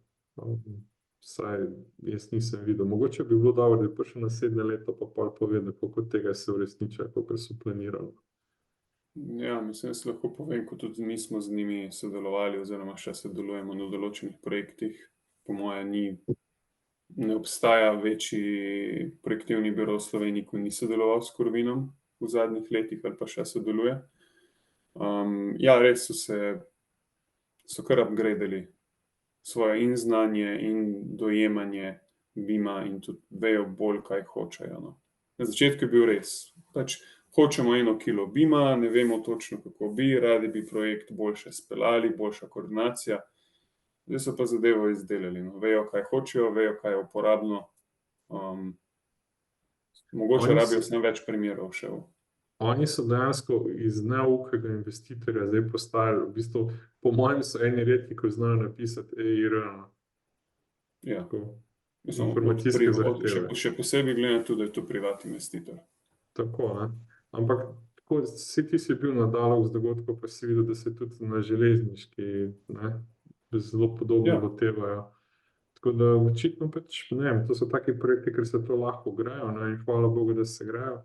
Vsaj jaz nisem videl. Mogoče bi bilo dobro, da bi prišel naslednje leto pa pol povedal, koliko tega se uresniča, koliko so planirali. Ja, mislim, da se lahko povem, ko tudi mi smo z njimi sodelovali oziroma še sodelujemo na določenih projektih. Po moje ne obstaja večji projektivni biro v Sloveniji, ko ni sodeloval s Corvinom v zadnjih letih ali pa še sodeluje. Ja, res so kar upgradali svoje in znanje in dojemanje BIM-a in tudi vejo bolj, kaj hočejo, no. Na začetku je bil res, pač hočemo 1 kilo BIM-a, ne vemo točno, kako bi, radi bi projekt boljše speljali, boljša koordinacija. Zdaj so pa zadevo izdelali, no. Vejo, kaj hočejo, vejo, kaj je uporabno. Mogoče rabijo samo več primerov še. Oni so dejansko iz neukega investitorja zdaj postali, v bistvu, po mojem so eni redki, ko znajo napisati EIR. Ja. Mislim, Informacijske zahteve. še posebej glede tudi, da je to privat investitor. Tako, ne. Ampak tako, vsi ti si bil na Dialog z dogodkov, pa si videl, da se tudi na železniški, ne, zelo podobno lotevajo. Tako da očitno pač, ne vem, to so taki projekti, ker se to lahko grejo, ne, in hvala Bogu, da se grejo.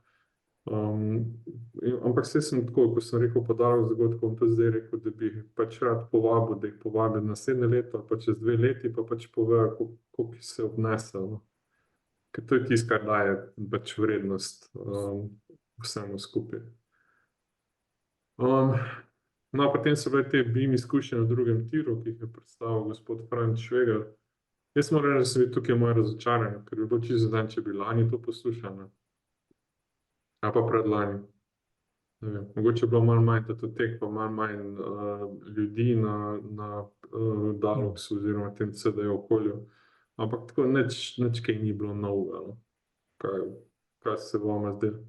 Ampak vse sem tako, ko sem rekel po Dialog z dogodkov, to zdaj rekel, da bi pač rad povabil, da jih povabi naslednje leto, pa čez 2 leti, pa pač povejo, koliko se obnese, no. Ker to je tisto, kar daje pač vrednost vsemu skupaj. No, potem so bile te BIM izkušnje v drugem tiru, ki jih je predstavil gospod Franc Švegelj. Jaz moram reči, da sem bil tukaj malo razočaran, ker bi bilo čisto dan, če bi lani to poslušal, ne. A pa predlani. Ne vem, mogoče je bilo malo manj datotek, pa malo manj ljudi na Dialogsu oziroma tem CD okolju. Ampak tako nič kaj ni bilo novega, no. Kaj se vama zdelo?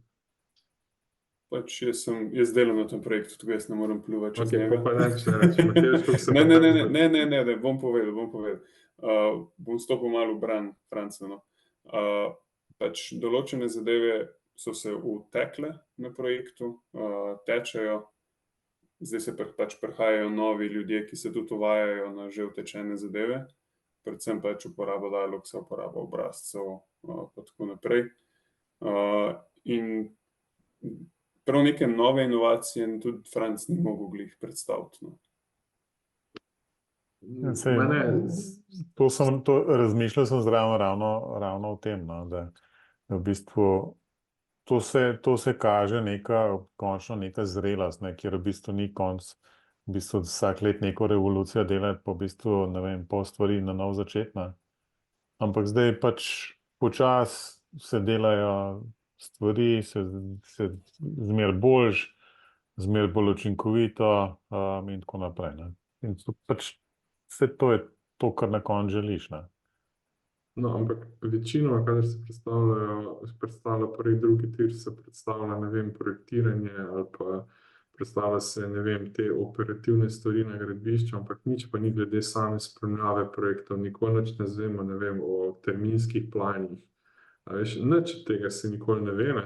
Pač jaz delam na tem projektu, tako jaz ne morem pljuvati čez njega. Ok, pa nič ne reči, Matevž, kako se Ne, bom povedal. Bom stopil malo v bran Francu, no. Pač določene zadeve so se utekle na projektu, tečejo. Zdaj se pač prihajajo novi ljudje, ki se tudi uvajajo na že utečene zadeve. Predvsem pač uporaba Dialogsa, uporaba obrazcev, pa tako naprej. In prav neke nove inovacije tudi Franc ni mogel glih predstaviti, no. Razmišljal sem zraven ravno o tem, no, da v bistvu to se kaže končno neka zrelost, ne, kjer v bistvu ni konc, v bistvu vsak let neko revolucijo delati, pa v bistvu, ne vem, pol stvari na novo začeti, ne. Ampak zdaj pač počasi se delajo stvari, se zmeraj boljš, zmeraj bolj učinkovito in tako naprej, ne. In pač vse to je to, kar na koncu želiš, ne. No, ampak večinoma, kadar se predstavlja prvi, drugi tir, se predstavlja, ne vem, projektiranje ali pa predstavlja se, ne vem, te operativne stvari na gradbišču, ampak nič pa ni glede same spremljave projektov, nikoli nič ne zvemo, ne vem, o terminskih planih. A veš, nič od tega se nikoli ne ve, ne.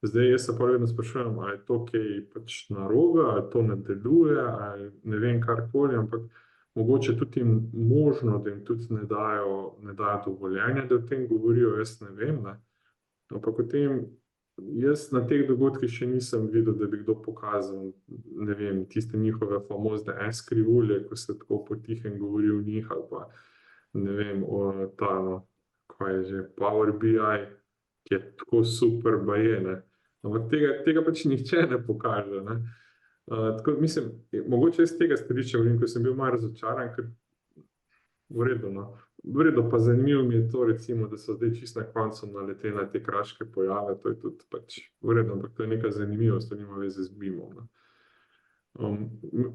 Zdaj, jaz se pa vedno sprašujem, ali je to kaj pač narobe, ali to ne deluje, ali ne vem karkoli, ampak mogoče tudi možno, da jim tudi ne dajo dovoljenja, da o tem govorijo, jaz ne vem, ne. Ampak o tem, jaz na teh dogodkih še nisem videl, da bi kdo pokazal, ne vem, tiste njihove famozne S-krivulje, ko se tako potihem govori o njih, ali pa, ne vem, kaj je že, Power BI, ki je tako super baje, ne. Ampak tega pač nihče ne pokaže, ne. Tako mislim, mogoče iz tega stališča govorim, ko sem bil malo razočaran, ker v redu, no. V redu, pa zanimivo mi je to, recimo, da so zdaj čisto na koncu naleteli na te kraške pojave, to je tudi pač v redu, ampak to je neka zanimivost, to nima veze z BIM-om, ne.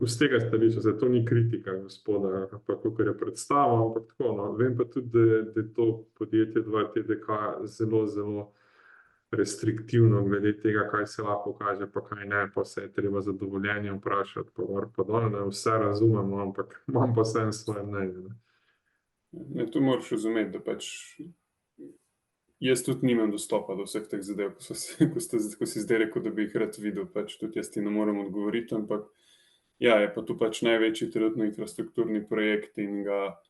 Z tega stališča, zdaj to ni kritika gospoda, pa kakor je predstava, ampak tako, no. Vem pa tudi, da je to podjetje 2TDK zelo, zelo restriktivno glede tega, kaj se lahko kaže, pa kaj ne, pa vse je treba za dovoljenje vprašati, pa gor pa dol, ne, vse razumemo, ampak imam pa vseeno svoje mnenje, ne. Ne, tu moraš razumeti, da pač Jaz tudi nimam dostopa do vseh teh zadev, ko si zdaj rekel, da bi jih rad videl, pač tudi jaz ti ne morem odgovoriti, ampak ja, je pa tu pač največji trenutno infrastrukturni projekt in ga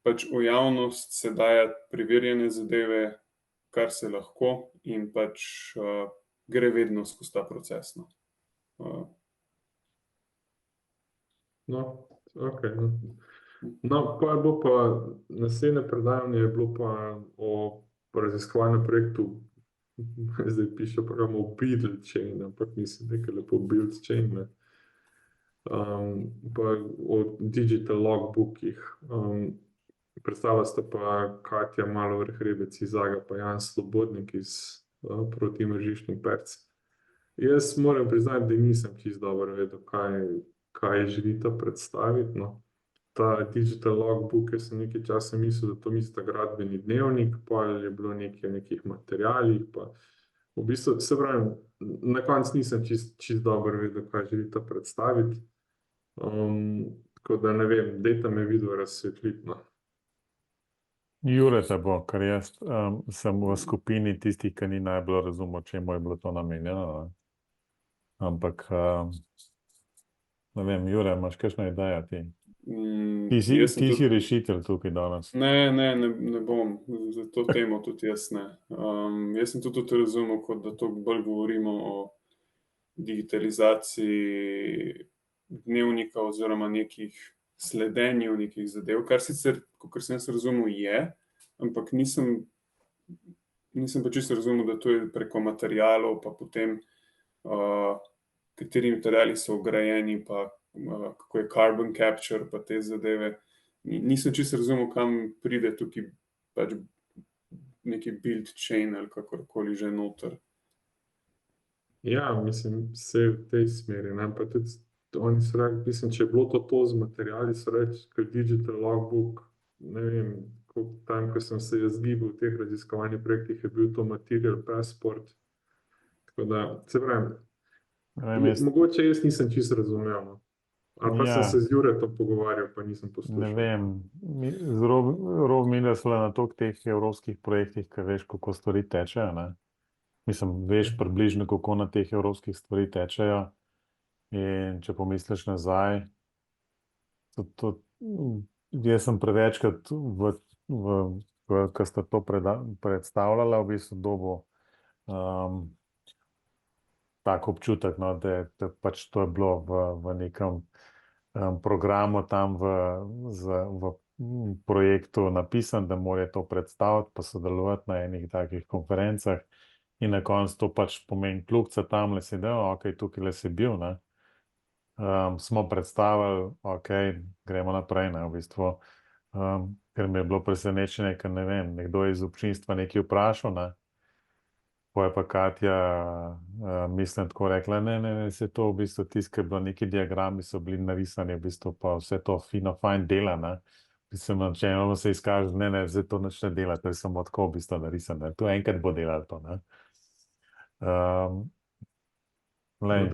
pač v javnost se daje preverjene zadeve, kar se lahko in pač gre vedno skozi ta proces. No. No, ok. No, pa je bilo pa naslednje predavanje je bilo pa o raziskovalnem projektu, zdaj piše program o Build Chain, ampak mislim, nekaj lepo Build Chain, ne. Pa o digital logbookih. Predstavila sta pa Katja Malovrh-Rebec iz Zaga pa Jan Slobodnik iz Proti mrežiščnih perc. Jaz moram priznati, da nisem čisto dobro vedel, kaj želita predstaviti, no. Ta digital logbook, jaz sem nekaj časa mislil, da to misli gradbeni dnevnik, pa je bilo nekaj o nekih materialih, pa v bistvu, se pravi, na koncu nisem čisto dobro vedel, kaj želita predstaviti. Tako da ne vem, dajte me video razsvetliti, no. Jure te bo, ker jaz sem v skupini tistih, ki ni najbolj razumel, čemu je bilo to namenjeno. Ne? Ampak, ne vem, Jure, imaš kakšno idejo ti? Ti si rešitelj tukaj danes. Ne bom, za to temo tudi jaz ne. Jaz sem tudi razumel, kot da to bolj govorimo o digitalizaciji dnevnika oziroma nekih sledenju nekih zadev, kar sicer, kakor sem jaz razumel, je, ampak nisem pa čisto razumel, da to je preko materialov, pa potem kateri materiali so vgrajeni, pa kako je carbon capture, pa te zadeve. Nisem čisto razumel, kam pride tukaj pač neki build chain ali kakorkoli že noter. Ja, mislim, vse v tej smeri, ne, pa tudi oni so rekli, mislim, če je bilo to z materiali, so reči, ker digital logbook, ne vem, tam, ko sem se jaz gibal v teh raziskovanih projektih, je bil to material passport. Tako da, se pravim, mogoče jaz nisem čisto razumel, no. Ali pa sem se z Juretom pogovarjal, pa nisem poslušal. Ne vem, Rov Miller so na toliko teh evropskih projektih, ker veš, kako stvari tečejo, ne. Mislim, veš približno, kako na teh evropskih stvari tečejo. In če pomisliš nazaj, jaz sem prevečkrat, ko sta to predstavljala, v bistvu dobil tak občutek, no, da pač to je bilo v nekem programu tam v projektu napisan, da morajo to predstaviti, pa sodelovati na enih takih konferencah in na koncu to pač pomeni kljukca tamle si del, ok, tukaj le si bil, ne. Smo predstavili, ok, gremo naprej, ne, v bistvu, ker mi je bilo presenečenje, ker ne vem, nekdo iz občinstva nekaj vprašal, ne, pa je pa Katja, mislim, tako rekla, ne, se to v bistvu tiskaj bilo, neki diagrami so bili narisani, v bistvu pa vse to fajn dela, ne, mislim, načelno se izkaže, ne, zdaj to nič ne dela, to je samo tako v bistvu narisano, to enkrat bo delalo to, ne.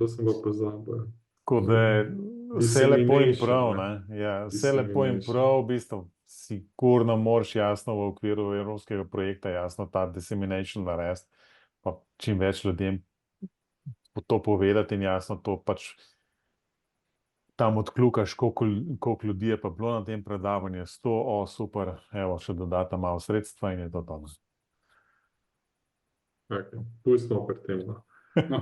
To sem pa pozabil. Tako da vse lepo in prav, ne, ja, vse lepo in prav, v bistvu sigurno moraš jasno v okviru evropskega projekta jasno ta dissemination narediti, pa čim več ljudem to povedati in jasno to pač tam odkljukaš, koliko ljudi je pa bilo na tem predavanju, 100, super, evo, še dodata malo sredstva in je to to. Ok, pustimo pri tem, no. No,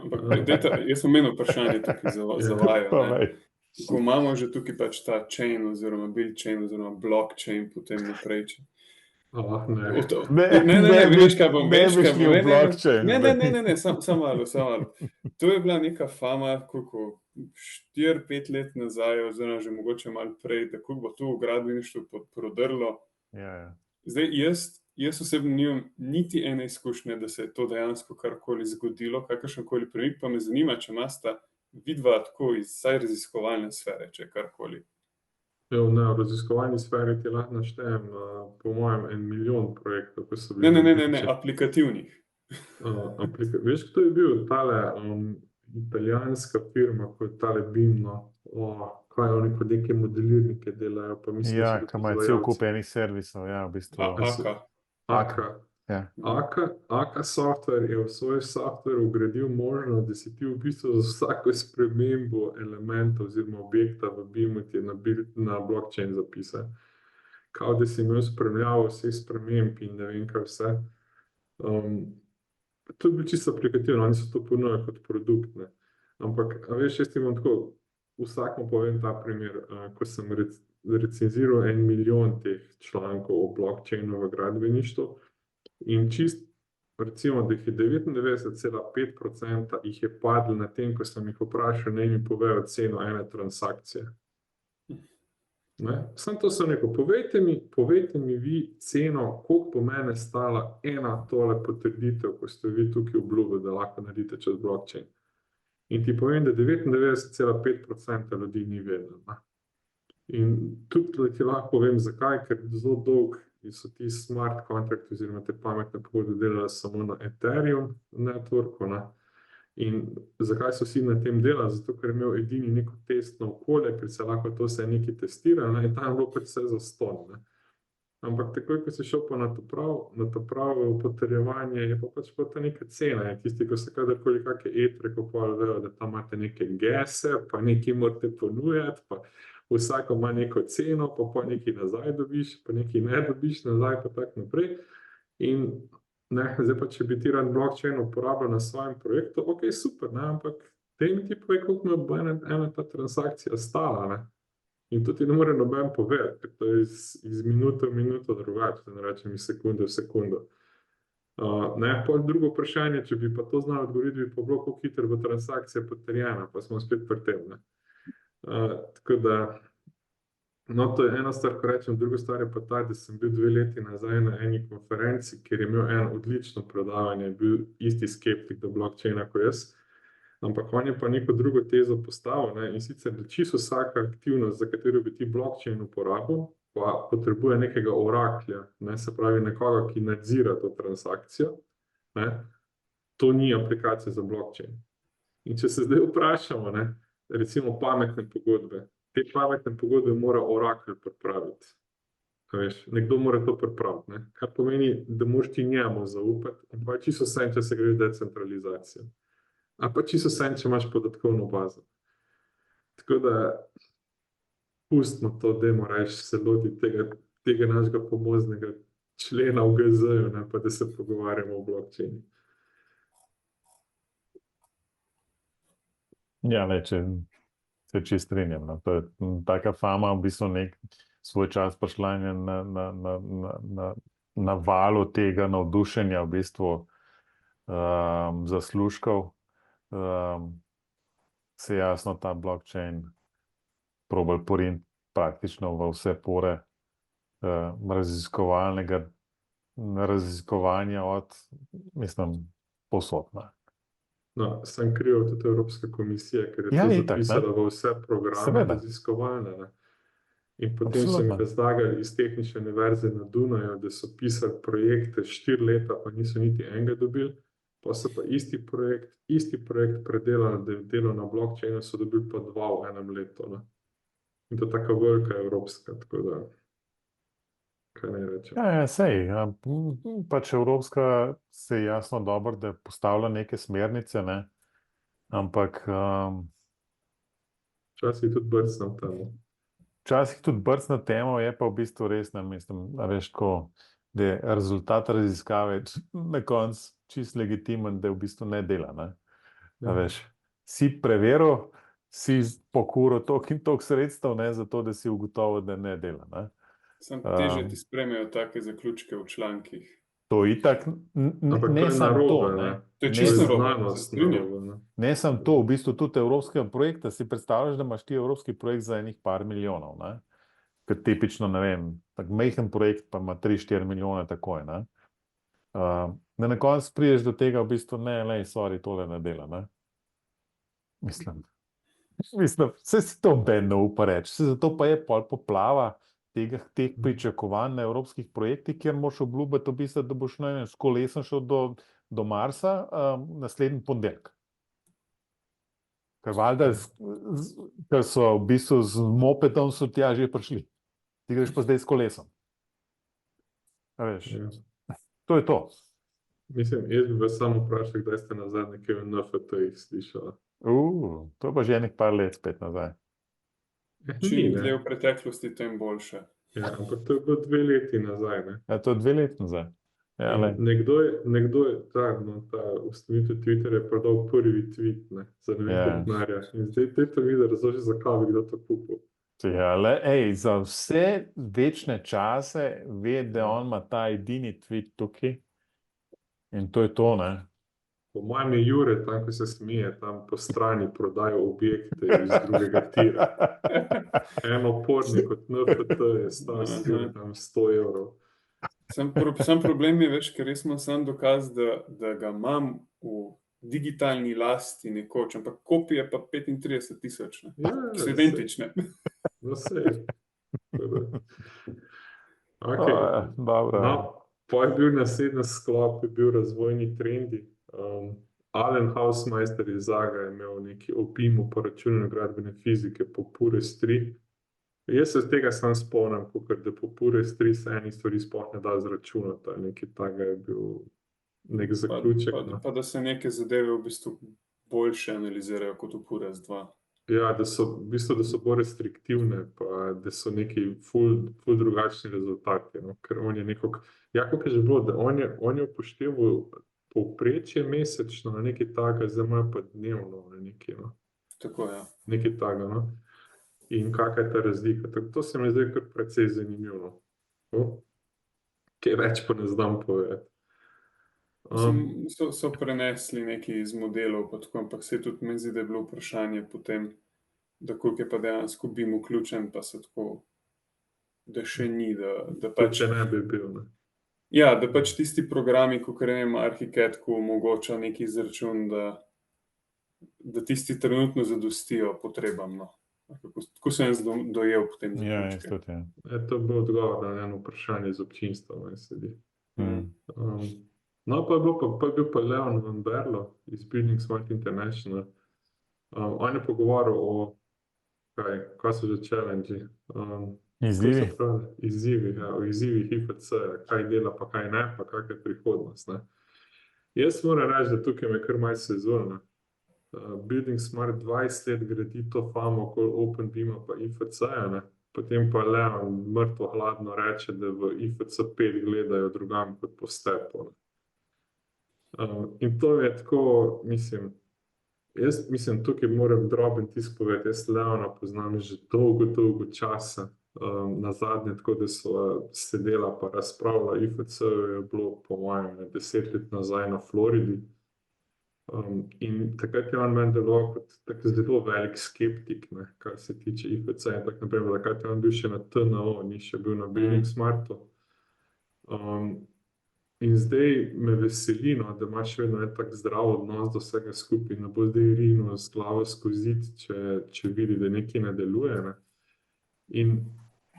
jaz sem imel vprašanje tukaj za vajo. Ko imamo že tukaj pač ta chain oziroma build chain oziroma blockchain potem naprej. Ne, veš kaj bom, ne, samo malo. To je bila neka fama, koliko 4-5 let nazaj, oziroma že mogoče malo prej, da koliko bo to v gradbeništvu prodrlo. Zdaj, jaz osebno nimam niti ene izkušnje, da se je to dejansko karkoli zgodilo, kakršenkoli premik, pa me zanima, če imasta vidva tako iz vsaj raziskovalne sfere, če karkoli. Na raziskovalni sferi ti lahko naštejem, po mojem, 1 milijon projektov, ko so bili... Ne, aplikativnih. Veš, kdo je bil tale italijanska firma, kot je tale BIM, kaj oni kot neke modelirnike delajo, pa mislim, ja, kaj imajo cel kup enih servisov, ja, v bistvu. Aka. Ja. AK software je v svoj software ugradil možnost, da si ti v bistvu za vsako spremembo elementa oziroma objekta v BIM-u na blockchain zapisal. Kao da si imel spremljavo vseh sprememb in ne vem kaj vse. To je bilo čisto aplikativno, oni so to ponujali kot produkt. Ne. Ampak, a veš, jaz ti imam tako, vsakmu povem ta primer, ko sem recenziral 1 milijon teh člankov o blockchainu v gradbeništvu. In čist, recimo, da jih je 99,5% jih je padlo na tem, ko sem jih vprašal, naj mi povejo ceno ene transakcije. Sam to sem rekel, povejte mi vi ceno, koliko bo mene stala ena tole potrditev, ko ste vi tukaj obljubili, da lahko naredite čez blockchain. In ti povem, da 99,5% ljudi ni vedelo. In tudi ti lahko povem, zakaj, ker zelo dolg so ti smart kontrakti oziroma te pametne pogodbe delali samo na Ethereum networku. In zakaj so vsi na tem delali? Zato, ker je imel edini neko testno okolje, ker se lahko to vse nekaj testira, in tam je bilo pač vse zastonj. Ampak takoj, ko si šel pa na to pravo potrjevanje, je pa pač ta neka cena. Tisti, ko se kadarkoli kakšne etre kupovali, vejo, da tam imate neke gese, pa nekaj morate ponujati, pa vsako ima neko ceno, pa nekaj nazaj dobiš, pa nekaj ne dobiš nazaj, pa tako naprej. In zdaj pa, če bi ti rad blockchain uporabljal na svojem projektu, ok, super, ampak tej mi ti povej, koliko me bo ena ta transakcija stala. In to ti ne more noben povedati, ker to je iz minute v minuto drugače, da ne rečem iz sekunde v sekundo. Drugo vprašanje, če bi pa to znal odgovoriti, bi pa bilo, koliko hitro bo transakcija potrjena, pa smo spet pri tem. Tako da, to je ena stvar, ko rečem, druga stvar je pa ta, da sem bil 2 leti nazaj na eni konferenci, kjer je imel en odlično predavanje, bil isti skeptik do blockchaina kot jaz, ampak on je pa neko drugo tezo postavil, in sicer, da čisto vsaka aktivnost, za katero bi ti blockchain uporabil, pa potrebuje nekega oraklja, se pravi nekoga, ki nadzira to transakcijo, to ni aplikacija za blockchain. In če se zdaj vprašamo, recimo pametne pogodbe. Te pametne pogodbe mora orakelj pripraviti. Nekdo mora to pripraviti. Kar pomeni, da moraš ti njemu zaupati, in pa čisto vse, če se greš decentralizacijo. A pa čisto vse, če imaš podatkovno bazo. Tako da, pustimo to, dajmo reči, se loti tega našega pomoznega člena v GZ-ju, pa da se pogovarjamo o blockchainu. Ja, če se čisto strinjam. To je taka fama, v bistvu svoj čas prišla na valu tega navdušenja, v bistvu zaslužkov. Se jasno ta blockchain probal poriniti praktično v vse pore raziskovanja od, posod. Sem kriv tudi Evropska komisija, ker je to zapisala v vse programe raziskovalne. In potem so mi razlagali iz Tehnične univerze na Dunaju, da so pisali projekte 4 leta, pa niso niti enega dobili, pa so pa isti projekt predelali, da je delo na blockchainu, so dobili pa 2 v enem letu. In to je taka velika evropska, tako da, kaj naj rečem. Sej, pač Evropska se je jasno dobro, da postavlja neke smernice, ampak včasih tudi brcnem temo. Včasih tudi brcnem temo, je pa v bistvu res, veš, da je rezultat raziskave na koncu čisto legitimen, da v bistvu ne dela. Veš, si preveril, si pokuril toliko in toliko sredstev, zato da si ugotovil, da ne dela. Sam teže ti sprejmejo take zaključke v člankih. To itak, ne samo to. To je čisto narobe. Ne samo to, v bistvu tudi evropskega projekta. Si predstavljaš, da imaš ti evropski projekt za enih par milijonov. Ker tipično, ne vem, tak majhen projekt pa ima 3-4 milijone takoj. Na koncu prideš do tega, v bistvu sorry, tole ne dela. Mislim, vse si to bedno upa reči. Zato pa je pol poplava teh pričakovanj na evropskih projektih, kjer moraš obljubiti, v bistvu, da boš s kolesom šel do Marsa naslednji ponedeljek. Ker valjda, ker so v bistvu z mopedom so tja že prišli. Ti greš pa zdaj s kolesom. Veš? To je to. Mislim, jaz bi vas samo vprašal, kdaj ste nazadnje kaj o NFT-jih slišali. To pa že enih par let spet nazaj. Ni, Čim ne. dlje v preteklosti, tem boljše. Ja, ampak to je bilo 2 leti nazaj, ne. To je 2 leti nazaj. Ja, In nekdo je ta ustanovitelj Twitterja je prodal prvi tweet, ne, za ne vem Ja. koliko denarja. In zdaj to vidi, razloži, zakaj bi kdo to kupil. Ja, za vse večne čase ve, da on ima ta edini tweet tukaj in to je to, ne. Po mojem je Jure, tam, ko se smije, tam po strani prodajo objekte iz drugega tira. En opornik kot NFT je stal sigurno tam 100 evrov. Sam problem je več, ker res imam sam dokaz, da ga imam v digitalni lasti nekoč, ampak kopije pa 35 000, Ja, ki so identične. No, sej. Okay. Dobro. No, pa je bil naslednji sklop, je bil razvojni trendi. Alan Hausmeister iz Zaga je imel neki opim po računalno gradbene fizike po Pures 3. Jaz se z tega sam spomnim, da po Pures 3 se eni stvari sploh ne da zračunati. Nekaj takega je bil nek zaključek. Pa da se neke zadeve v bistvu boljše analizirajo kot v Pures 2. Ja, da so bolj restriktivne, pa da so neki ful drugačni rezultati. No? Ker on je nekako, kako je že bilo, da on je upošteval povprečje mesečno na nekaj takega, zdaj ima pa dnevno na nekaj. No? Tako, ja. Nekaj takega, no? In kakšna je ta razlika. Tako, to se mi zdaj kar precej zanimivo. Kaj več pa ne znam povedati. So prenesli nekaj iz modelov, pa tako, ampak se tudi meni zdi, da je bilo vprašanje potem, da koliko je pa dejansko BIM vključen, pa se tako, da še ni, da pač... Če ne bi bil, ne. Ja, da pač tisti programi, kot vem, Arhitekt omogoča neki izračun, da tisti trenutno zadostijo potrebam, no. Tako sem jaz dojel potem zaključke. To bo odgovor na eno vprašanje iz občinstva, meni se zdi. No, pa je bil pa Leon Van Berlo iz Building Smart International. On je pogovarjal o, kaj so že challenge-i? Izzivi, ja, o izzivih IFC, kaj dela pa kaj ne, pa kak je prihodnost, ne. Jaz moram reči, da tukaj me kar malo sezona. Building Smart 20 let gradi to famo okoli OpenBeama pa IFC-ja, ne. Potem pa Leon mrtvo hladno reče, da v IFC 5 gledajo drugam kot po stepu. In to je tako, mislim, tukaj moram droben tisk povedati, jaz Leona poznam že dolgo časa. Nazadnje tako, da so sedela pa razpravljala, IFC je bilo po mojem 10 let nazaj na Floridi. In takrat je on meni deloval kot tak zelo velik skeptik, ne, kar se tiče IFC in tako naprej, takrat je on bil še na TNO, ni še bil na Building Smartu. In zdaj me veseli, no, da imaš vedno en tak zdrav odnos do vsega skupaj, ne bo zdaj rinil z glavo skozi zid, če vidi, da nekaj ne deluje, ne. In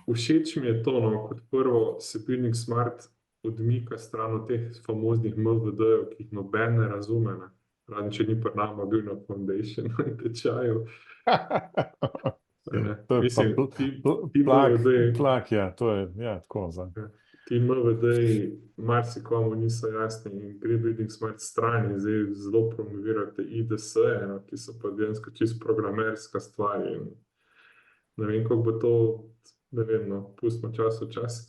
všeč mi je to, no, kot prvo se Building Smart odmika stran od teh famoznih MVD-jev, ki jih noben ne razume, ne. Razen, če ni pri nama bil na Foundation tečaju. Plak, ja, to je, ja, tako za. Ti MVD-ji marsikomu niso jasni in gre Building Smart stran in zdaj zelo promovirate IDS-je, no, ki so pa dejansko čisto programerska stvar in ne vem, kako bo to, ne vem, no, pustimo čas v čas.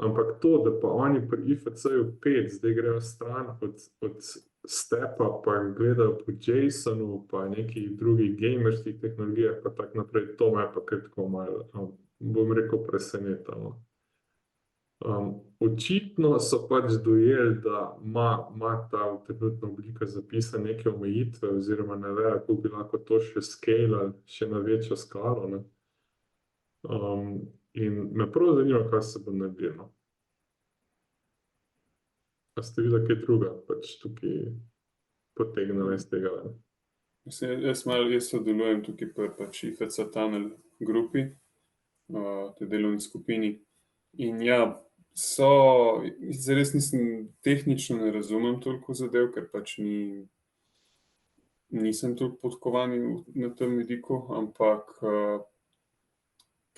Ampak to, da pa oni pri IFC-ju 5 zdaj grejo stran od stepa, pa gledajo po JSON-u, pa nekih drugih gamerskih tehnologijah, pa tak naprej, to me pa kar tako malo, bom rekel, presenetilo. Očitno so pač dojeli, da ima ta trenutna oblika zapisa neke omejitve oziroma ne ve, kako bi lahko to še scalali, še na večjo skalo, ne. In me prav zanima, kaj se bo naredilo. A ste videli kaj druga, pač tukaj potegnila iz tega ven? Jaz sodelujem tukaj pri pač IFC Tunnel grupi, te delovni skupini. In ja, res tehnično ne razumem toliko zadev, ker pač nisem toliko podkovan na tem vidiku, ampak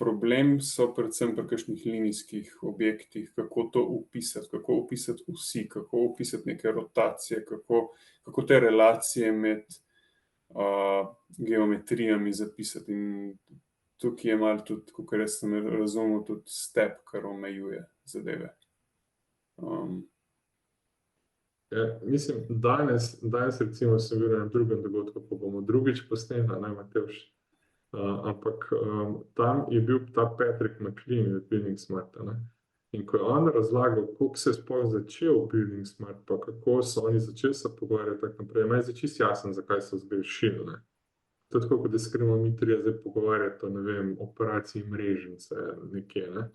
problem so predvsem pri kakšnih linijskih objektih, kako to opisati, kako opisati vsi, kako opisati neke rotacije, kako te relacije med geometrijami zapisati. In tukaj je malo tudi, kakor jaz sem razumel, tudi step, kar omejuje zadeve. Mislim, danes recimo sem bil na drugem dogodku, ko bomo drugič posneli, ne Matevž. Ampak tam je bil ta Patrick McLean v Building Smart. In ko je on razlagal, kako se je sploh začel Building Smart, pa kako so oni začeli se pogovarjati tako naprej, meni je čisto jasno, zakaj so zgrešili. To je tako, kot da se gremo mi trije zdaj pogovarjati o, ne vem, operaciji mrežnice nekje, ne.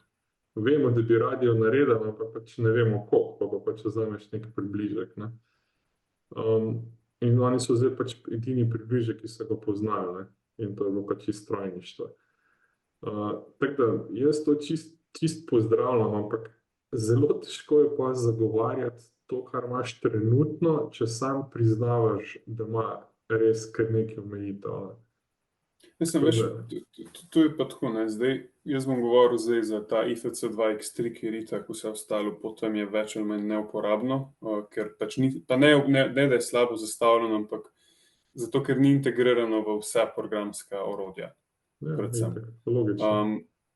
Vemo, da bi radio naredili, ampak pač ne vemo koliko, pa pač vzameš neki približek, ne. In oni so zdaj pač edini približek, ki so ga poznali, ne. In to je bilo pač čisto strojništvo. Tako da jaz to čist pozdravljam, ampak zelo težko je pa zagovarjati to, kar imaš trenutno, če sam priznavaš, da ima res kar nekaj omejitev. Mislim, veš, to je pa tako, ne, zdaj, jaz bom govoril zdaj za ta IFC 2X3, ki je itak vse ostalo, potem je več ali manj neuporabno, ker pač ni, pa ne da je slabo zastavljeno, ampak zato, ker ni integrirano v vsa programska orodja. Predvsem.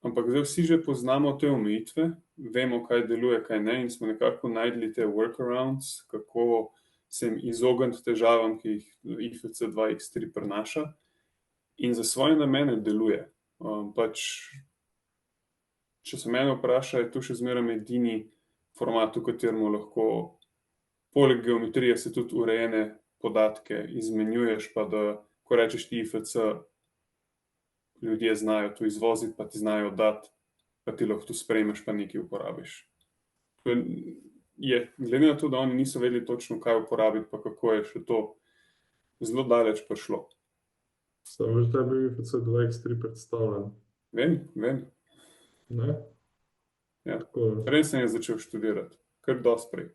Ampak zdaj vsi že poznamo te omejitve, vemo, kaj deluje, kaj ne, in smo nekako najdli te workarounds, kako se jim izogniti težavam, ki jih IFC 2X3 prinaša. In za svoje namene deluje. Pač, če se mene vpraša, je to še zmeraj edini format, v katerem lahko poleg geometrije se tudi urejene podatke izmenjuješ, pa da, ko rečeš ti IFC, ljudje znajo to izvoziti, pa ti znajo dati, pa ti lahko to sprejmeš, pa nekaj uporabiš. Glede na to, da oni niso vedeli točno, kaj uporabiti, pa kako je še to zelo daleč prišlo. Samo veš, da je bil IFC 2X3 predstavljen? Vem. Ne? Ja. Prej sem je začel študirati, kar dosti prej.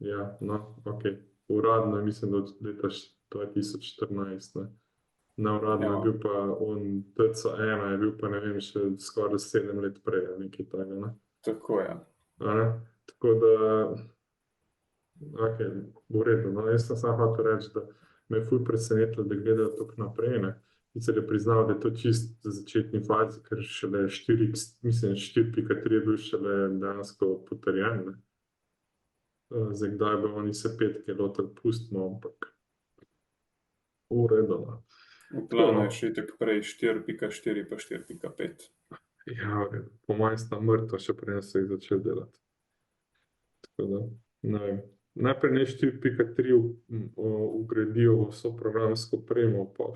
Ja, no, ok. Uradno je, mislim, da od leta 2014, ne. Neuradno je bil pa on TC1, je bil pa, ne vem, še skoraj 7 let prej, nekaj tega, ne. Tako, ja. Tako da, ok, v redu, no, jaz sem samo hotel reči, da me je ful presenetilo, da gledajo tako naprej, ne. Sicer je priznal, da je to čist v začetni fazi, ker šele 4.3 je bil šele dejansko potrjen, ne. Zdaj, kdaj bo oni se 5 lotili, pustimo, ampak v redu, no. V planu je še itak prej 4.4 pa 4.5. Ja, v redu. Po mojem sta mrtva, še prej so jih začeli delati. Tako da, ne vem. Najprej ne 4.3 ugradijo v vso programsko opremo, pa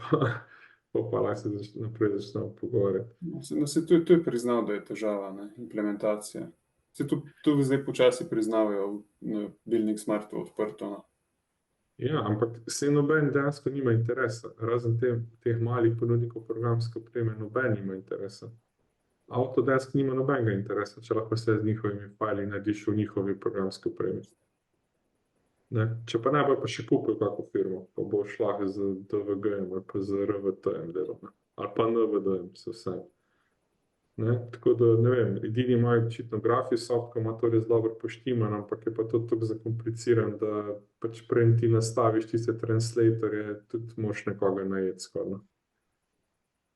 lahko se naprej začnemo pogovarjati. To je priznal, da je težava, ne, implementacija. To zdaj počasi priznavajo v Building Smartu odprto, no. Ja, ampak saj noben dejansko nima interesa, razen teh malih ponudnikov programske opreme, noben nima interesa. Autodesk nima nobenega interesa, če lahko se z njihovimi fajli narediš v njihovi programski opremi. Ne? Če pa ne bo pa še kupil kako firmo, pa bo šla z DVG-jem ali pa z RVT-jem deloma, ali pa NVD-jem, se vse. Ne? Tako da, ne vem, edini imajo očitno Graphisoft, ki ima to res dobro poštiman, ampak je pa to tako zakompliciran, da pač prej ti nastaviš tiste translatorje, tudi moraš nekoga najeti skoraj.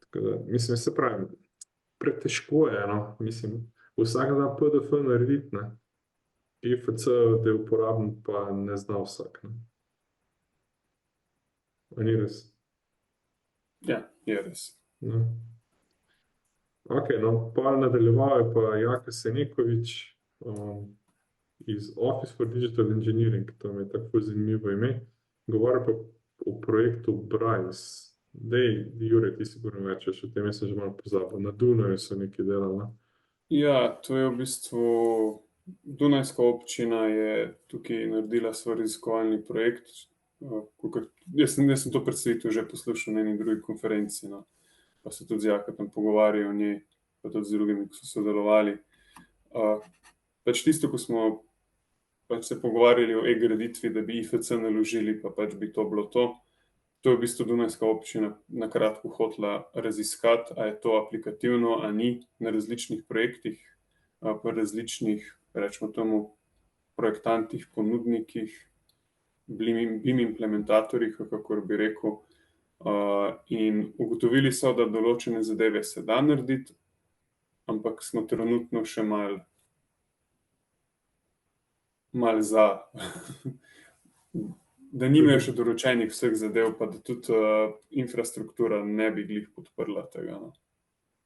Tako da, mislim, se pravim, pretežko je, no, mislim, vsak da PDF narediti, ne. IFC, da je uporaben, pa ne zna vsak, ne. A ni res? Ja, je res. No. Ok, no, pa nadaljeval je pa Jaka Senekovič iz Office for Digital Engineering, to mi je tako zanimivo ime, govori pa o projektu Bryce. Dej, Jure, ti sigurno več veš, o tem jaz sem že malo pozabil, na Dunaju so nekaj delali, ne? Ja, to je v bistvu, Dunajska občina je tukaj naredila svoj raziskovalni projekt, jaz sem to predstavitev že poslušal na eni drugi konferenci, no. Pa se tudi z Jaka tam pogovarjajo o njej, pa tudi z drugimi, ki so sodelovali. Pač tisto, ko smo pač se pogovarjali o e-graditvi, da bi IFC naložili, pa pač bi to bilo to. To je v bistvu Dunajska občina na kratko hotela raziskati, a je to aplikativno, a ni na različnih projektih, pa različnih, rečemo temu, projektantih, ponudnikih, BIM implementatorjih, kakor bi rekel, in ugotovili so, da določene zadeve se da narediti, ampak smo trenutno še malo za, da nimajo še doročenih vseh zadev, pa da tudi infrastruktura ne bi glih podprla tega. No.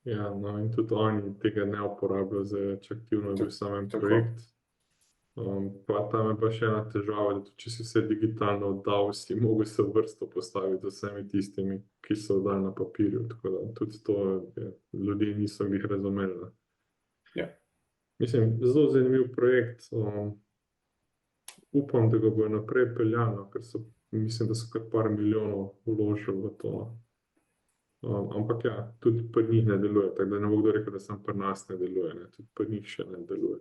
Ja, no, in tudi oni tega ne uporabljajo za aktivno v samem tako. projekt. Pa tam je pa še ena težava, da tudi, če si vse digitalno oddal, si mogel se v vrsto postaviti z vsemi tistimi, ki so oddali na papirju. Tako da tudi to ljudje niso jih razumeli. Ne. Ja. Mislim, zelo zanimiv projekt. Upam, da ga bo naprej peljano, ker mislim, da so kar par milijonov vložili v to. Ampak ja, tudi pri njih ne deluje, tako da ne bo kdo rekel, da samo pri nas ne deluje, ne. Tudi pri njih še ne deluje.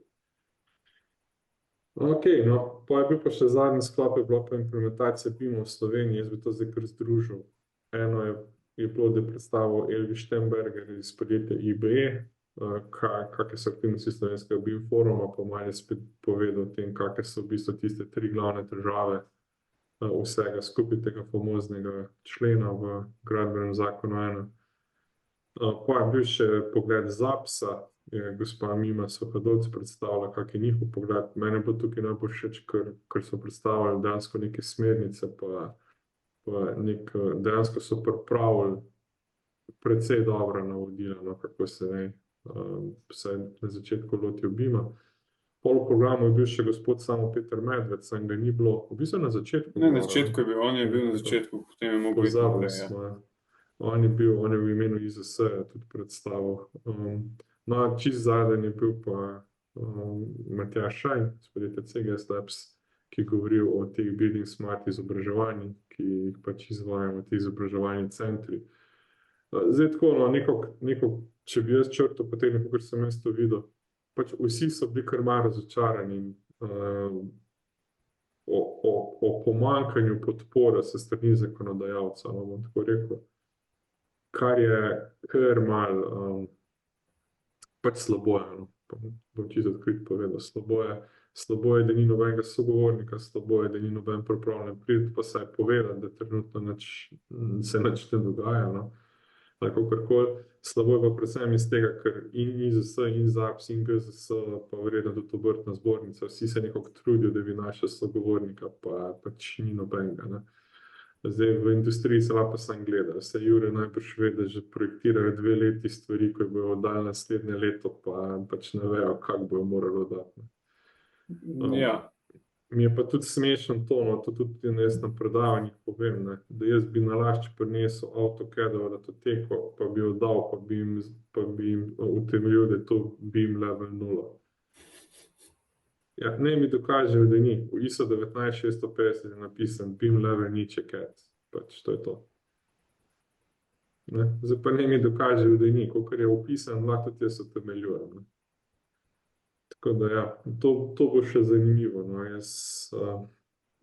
Ok, no, pa je bil pa še zadnji sklop, je bila pa implementacija BIM-a v Sloveniji, jaz bi to zdaj kar združil. Eno je bilo, da je predstavil Elvi Štemberger iz podjetja IBE, kakšne so aktivnosti slovenskega BIM foruma, pa malo je spet povedal o tem, kakšne so v bistvu tiste 3 glavne težave vsega skupaj tega famoznega člena v gradbenem zakonu 1. Pa je bil še pogled ZAPS-a, je gospa Mima Sohodolc predstavila, kak je njihov pogled. Mene bo tukaj najbolj všeč, ker so predstavili dejansko neke smernice, pa dejansko so pripravili precej dobra navodila, no, kako se vsaj na začetku lotijo BIM-a. Pol v programu je bil še gospod Samo Peter Medved, sem ga ni bilo, v bistvu na začetku. Ne, na začetku je bil, on je bil na začetku, potem je mogel biti naprej. Ja. On je v imenu IZS tudi predstavil. No, čist zadnji je bil pa Matjaž Šajn, z podjetja CGS Labs, ki je govoril o teh Building Smart izobraževanjih, ki jih pač izvajamo, ti izobraževalni centri. Zdaj tako, no, neko, če bi jaz črtal potem, kakor sem jaz to videl, pač vsi so bili kar malo razočarani o pomanjkanju podpore se strani zakonodajalca, no, bom tako rekel, kar je kar malo pač slabo je, no. Bom čisto odkrit povedal, slabo je, da ni nobenega sogovornika, slabo je, da ni noben pripravljen priti, pa saj povedati, da trenutno se nič ne dogaja, no. Ali kakorkoli, slabo je pa predvsem iz tega, ker in IZS, in ZAPS, in GZS, pa verjetno tudi obrtna zbornica, vsi se nekako trudijo, da bi našli sogovornika, pa pač ni nobenega, ne. Zdaj v industriji se lahko sam gleda, se Jure najbrž ve, da že projektirajo 2 leti stvari, ko bojo oddali naslednje leto, pa pač ne vejo, kako bojo morali oddati. Ja. Mi je pa tudi smešno to, no, to tudi jaz na predavanjih povem, ne, da jaz bi nalašč prinesel AutoCAD-ovo datoteko, pa bi oddal, pa bi jim utemeljil, da je to BIM level 0. Ja, ne mi dokažejo, da ni. V ISO 19650 je napisan BIM level nič je CAD. Pač to je to. Ne? Zdaj pa ne mi dokažejo, da ni. Kakor je opisan, lahko tudi jaz utemeljujem. Ne? Tako da ja, to bo še zanimivo. No?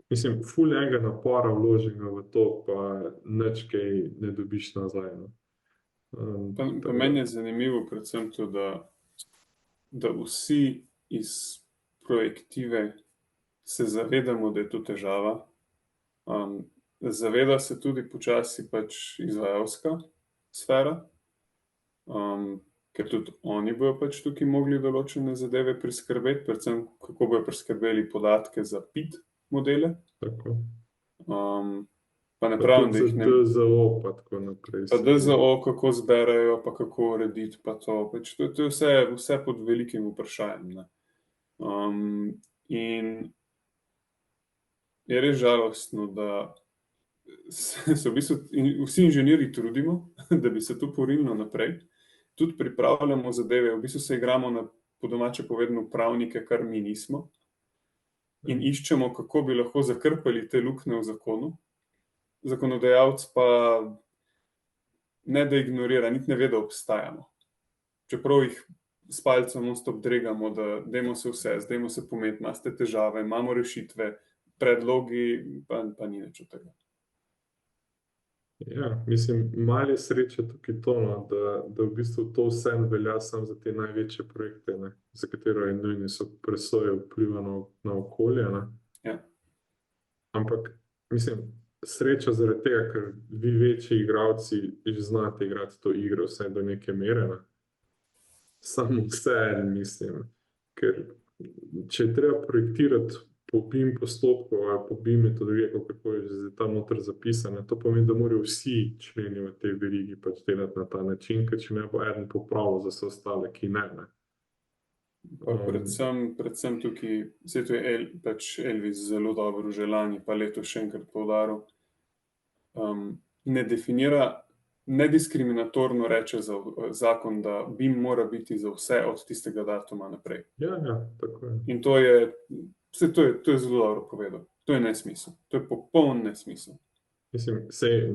Mislim, ful enega napora vloženega v to, pa nič kaj ne dobiš nazaj. No? Pa meni je zanimivo predvsem to, da vsi iz projektive se zavedamo, da je to težava. Zaveda se tudi počasi pač izvajalska sfera, ker tudi oni bojo pač tukaj mogli določene zadeve priskrbeti, predvsem kako bojo priskrbeli podatke za PIT modele. Tako. Pa ne pravim, da jih ne... Pa DZO pa tako naprej. Pa DZO, kako zberajo, pa kako urediti, pa to. Pač to je vse pod velikim vprašanjem, ne. In je res žalostno, da se v bistvu vsi inženirji trudimo, da bi se to porinilo naprej. Tudi pripravljamo zadeve, v bistvu se igramo na, po domače povedano, pravnike, kar mi nismo. In iščemo, kako bi lahko zakrpali te luknje v zakonu. Zakonodajalec pa ne da ignorira, niti ne ve, da obstajamo. Čeprav jih s palcem non-stop dregamo, da dajmo se vse, dajmo se pometi, imate težave, imamo rešitve, predlogi, pa ni nič od tega. Ja, mislim, malo je sreče tukaj to, no, da v bistvu to vse velja samo za te največje projekte, ne, za katero je nujno so presoje vpliva na okolje. Ne. Ja. Ampak, mislim, sreča zaradi tega, ker vi večji igralci že znate igrati to igro vse do neke mere. Ne. Samo vse, mislim, ker če je treba projektirati po BIM postopku ali po BIM metodologiji, kako je že tam noter zapisano, to pomeni, da morajo vsi členi v tej verigi pač delati na ta način, ker če ne bo eden popravil za vse ostale, ki ne. Pa predvsem tukaj, vse to je pač Elvis zelo dobro že lani, pa letos še enkrat poudaril, ne definira, nediskriminatorno reče za zakon, da BIM mora biti za vse od tistega datuma naprej. Ja, tako je. In to je zelo dobro povedal. To je nesmisel. To je popoln nesmisel. Mislim, sej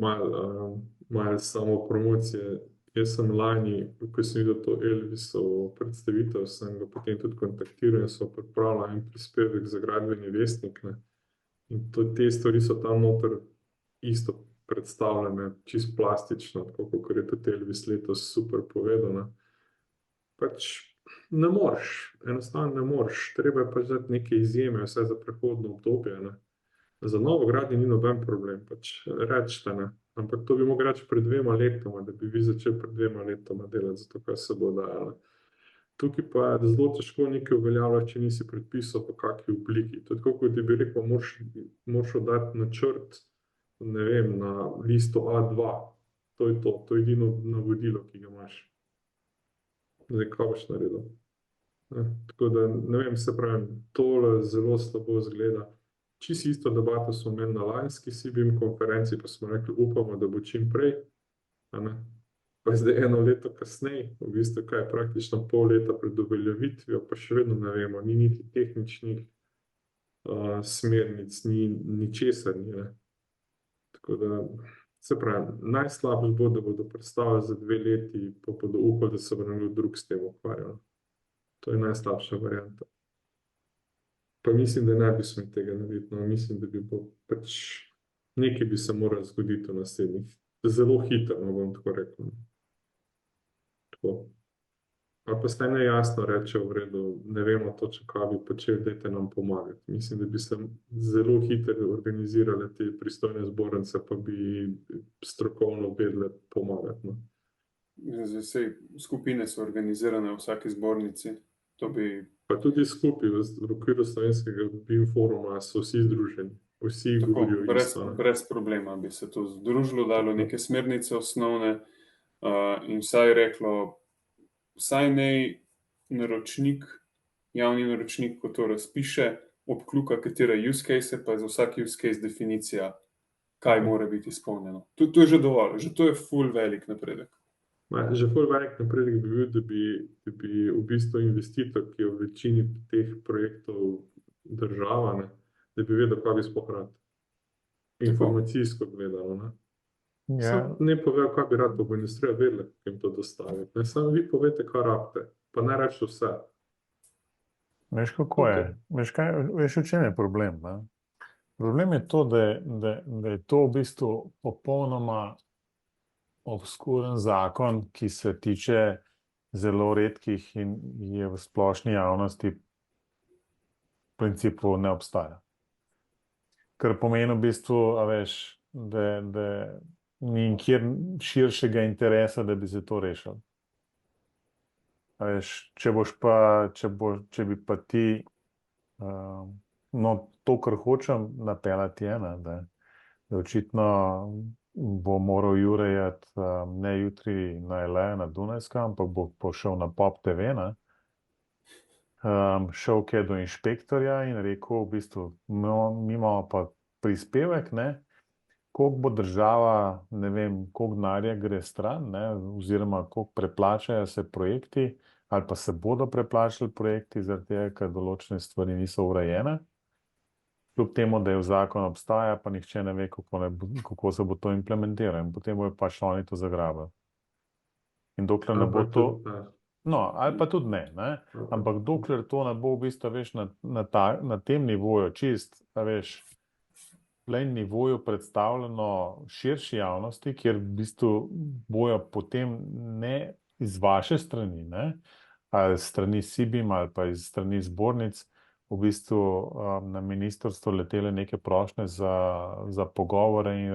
malo samo promocije. Jaz sem lani, ko sem videl to Elvisovo predstavitev, sem ga potem tudi kontaktiral in so pripravili en prispevek za gradbeni vestnik. Ne. In te stvari so tam noter isto predstavljene, čist plastično, tako kot je tudi Elvis letos super povedal. Ne. Pač ne moreš, enostavno ne moreš. Treba je pač dati neke izjeme, vse za prehodno obdobje. Ne. Za novo gradnje ni noben problem, pač rečete, ne. Ampak to bi mogli reči pred 2 letoma, da bi vi začeli pred 2 letoma delati, zato kaj se bo dajalo. Tukaj pa je zelo težko nekaj uveljavljati, če nisi predpisal po kakšni obliki. To je tako, kot bi rekel, moraš dati načrt, ne vem, na listu A2. To je to je edino navodilo, ki ga imaš. Zdaj, kaj boš naredil? Tako da, ne vem, se pravim, tole zelo slabo izgleda. Čisto isto debato smo imeli na lanski CBIM konferenci, pa smo rekli, upamo, da bo čim prej. Pa je zdaj 1 leto kasneje, v bistvu kaj je praktično pol leta pred uveljavitvijo, pa še vedno ne vemo, ni niti tehničnih smernic, ni ničesar. Tako da, se pravi, najslabše bo, da bodo predstavili za 2 leti, pa bodo upali, da se bo nekdo drug s tem ukvarjal. To je najslabša varianta. Pa mislim, da ne bi smeli tega narediti. No, mislim, da bi pač nekaj bi se moralo zgoditi v naslednjih. Zelo hitro, bom tako rekel. Tako. Ali pa ste nejasno reče v redu, ne vemo točno, kaj bi počeli, dajte nam pomagati. Mislim, da bi se zelo hitro organizirale te pristojne zbornice, pa bi strokovno vedele pomagati. No. Zdaj, skupine so organizirane v vsaki zbornici. To bi... Pa tudi skupaj v okviru slovenskega BIM foruma so vsi združeni. Vsi govorijo isto. Brez problema bi se to združilo, dalo neke smernice osnovne in vsaj reklo, vsaj naročnik, javni naročnik, ko to razpiše, obkljuka katere use case, pa za vsak use case definicija, kaj mora biti izpolnjeno. To je že dovolj, že to je ful velik napredek. Že ful velik napredek bi bil, da bi v bistvu investitor, ki je v večini teh projektov država, ne, da bi vedel, kaj bi sploh rad. Informacijsko gledalo. Ne. Ja. Sam ne povejo, kaj bi rad, pa bo industrija vedela, kako jim to dostaviti. Samo vi povete, kaj rabite, pa ne rečete vse. Veš, kako je? Veš, v čem je problem? Ne? Problem je to, da je to v bistvu popolnoma obskuren zakon, ki se tiče zelo redkih in je v splošni javnosti v principu ne obstaja. Kar pomeni v bistvu, veš, da ni nikjer širšega interesa, da bi se to rešil. Veš, če bi pa ti to, kar hočem napeljati, je, da očitno bo moral Jure jeti ne jutri na LA, na Dunajska, ampak bo pošel na Pop TV, šel kje do inšpektorja in rekel, v bistvu, mi imamo pa prispevek, koliko bo država, ne vem, koliko denarja gre stran, oziroma koliko preplačajo se projekti, ali pa se bodo preplačali projekti, zaradi tega, ker določene stvari niso urejene. Kljub temu, da je v zakon obstaja, pa nihče ne ve, kako se bo to implementiralo. In potem bojo pač oni to zagrabili. In dokler ne bo to... No, ali pa tudi ne. Ampak dokler to ne bo v bistvu, veš, na tem nivoju čist, veš, nivoju predstavljeno širši javnosti, kjer v bistvu bojo potem ne iz vaše strani, ne, ali strani SIBIM ali pa iz strani zbornic, v bistvu na ministrstvo letele neke prošnje za pogovore in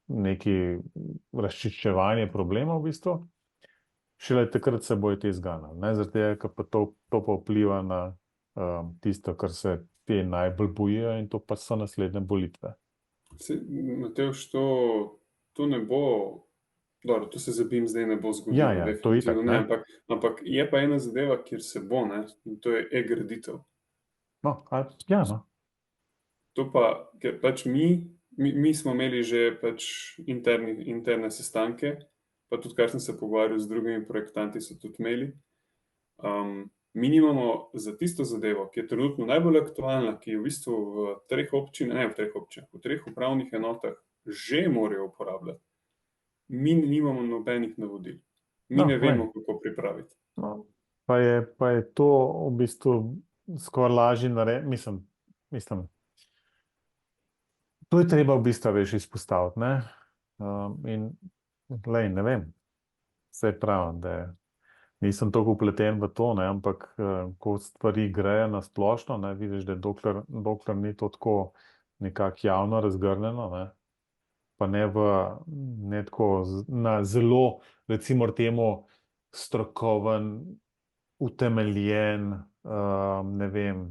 neki razčiščevanje problemov v bistvu. Šele takrat se bojo te zganali, ne, zaradi tega, ker pa to pa vpliva na tisto, kar se te najbolj bojijo, in to pa so naslednje volitve. Matevž, to ne bo, dobro, to se zabim zdaj ne bo zgodilo, Ja, to itak, definitivno ne, ampak je pa ena zadeva, kjer se bo, ne, in to je e-graditev. No. To pa, ker pač mi smo imeli že pač interne sestanke, pa tudi kar sem se pogovarjal z drugimi projektanti, so tudi imeli. Mi nimamo za tisto zadevo, ki je trenutno najbolj aktualna, ki je v bistvu v 3 občinah, v 3 upravnih enotah že morajo uporabljati. Mi nimamo nobenih navodil. Mi ne vemo, kako pripraviti. No. Pa je to v bistvu skoraj lažje narediti, mislim, to je treba v bistvu več izpostaviti, ne? In ne vem, saj pravim, da nisem toliko vpleten v to, ne, ampak ko stvari grejo na splošno, ne, vidiš, da dokler ni to tako nekako javno razgrnjeno, ne, pa ne tako na zelo, recimo temu, strokoven, utemeljen, ne vem,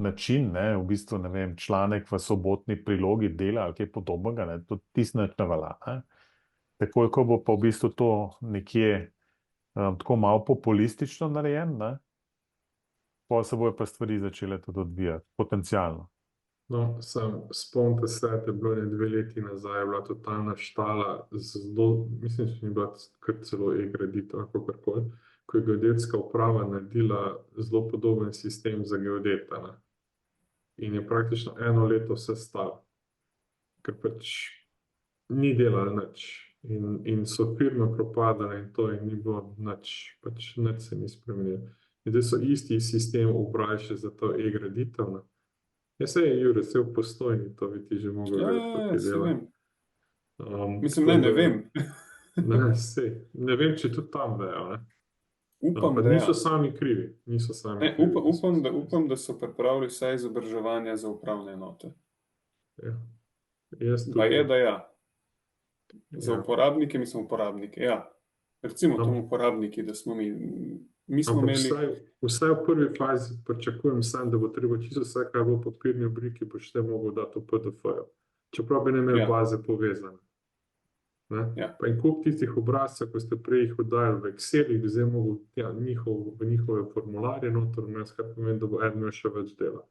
način, ne, v bistvu, ne vem, članek v sobotni prilogi Dela ali kaj podobnega, ne, to tisto nič ne velja, ne. Takoj, ko bo pa v bistvu to nekje tako malo populistično narejen, ne, pa se bojo pa stvari začele tudi odvijati, potencialno. No, spomnite se, da je bilo 2 leti nazaj, je bila totalna štala, mislim, da ni bila kar celo e-graditev, kakorkoli, ko je geodetska uprava naredila zelo podoben sistem za geodeta, ne. In je praktično 1 leto vse stalo, ker pač ni delalo nič. In so firme propadale in to, in ni bilo nič, pač nič se ni spremenilo. In zdaj so isti sistem ubrali še za to e-graditev, ne. Ja, saj je, Jure, saj v Postojni, to bi ti že mogel vedeti, kako je delo. Mislim, ne vem. Ne vem, če tudi tam vejo, ne. Upam, da niso sami krivi. Upam, da so pripravili vsaj izobraževanja za upravne enote. Ja. Da ja. Za uporabnike, mislim uporabnike, ja. Recimo tomu uporabniki, da smo mi smo imeli... Vsaj v prvi fazi pričakujem sam, da bo treba čisto vse, kar bo v papirni obliki, boš te mogel dati v PDF-ju. Čeprav bi ne imeli baze povezane. Pa in kup tistih obrazcev, ko ste prej jih oddajali v Excelih, bi zdaj mogel v njihove formularje noter vmes, kar pomeni, da bo eden imel še več dela.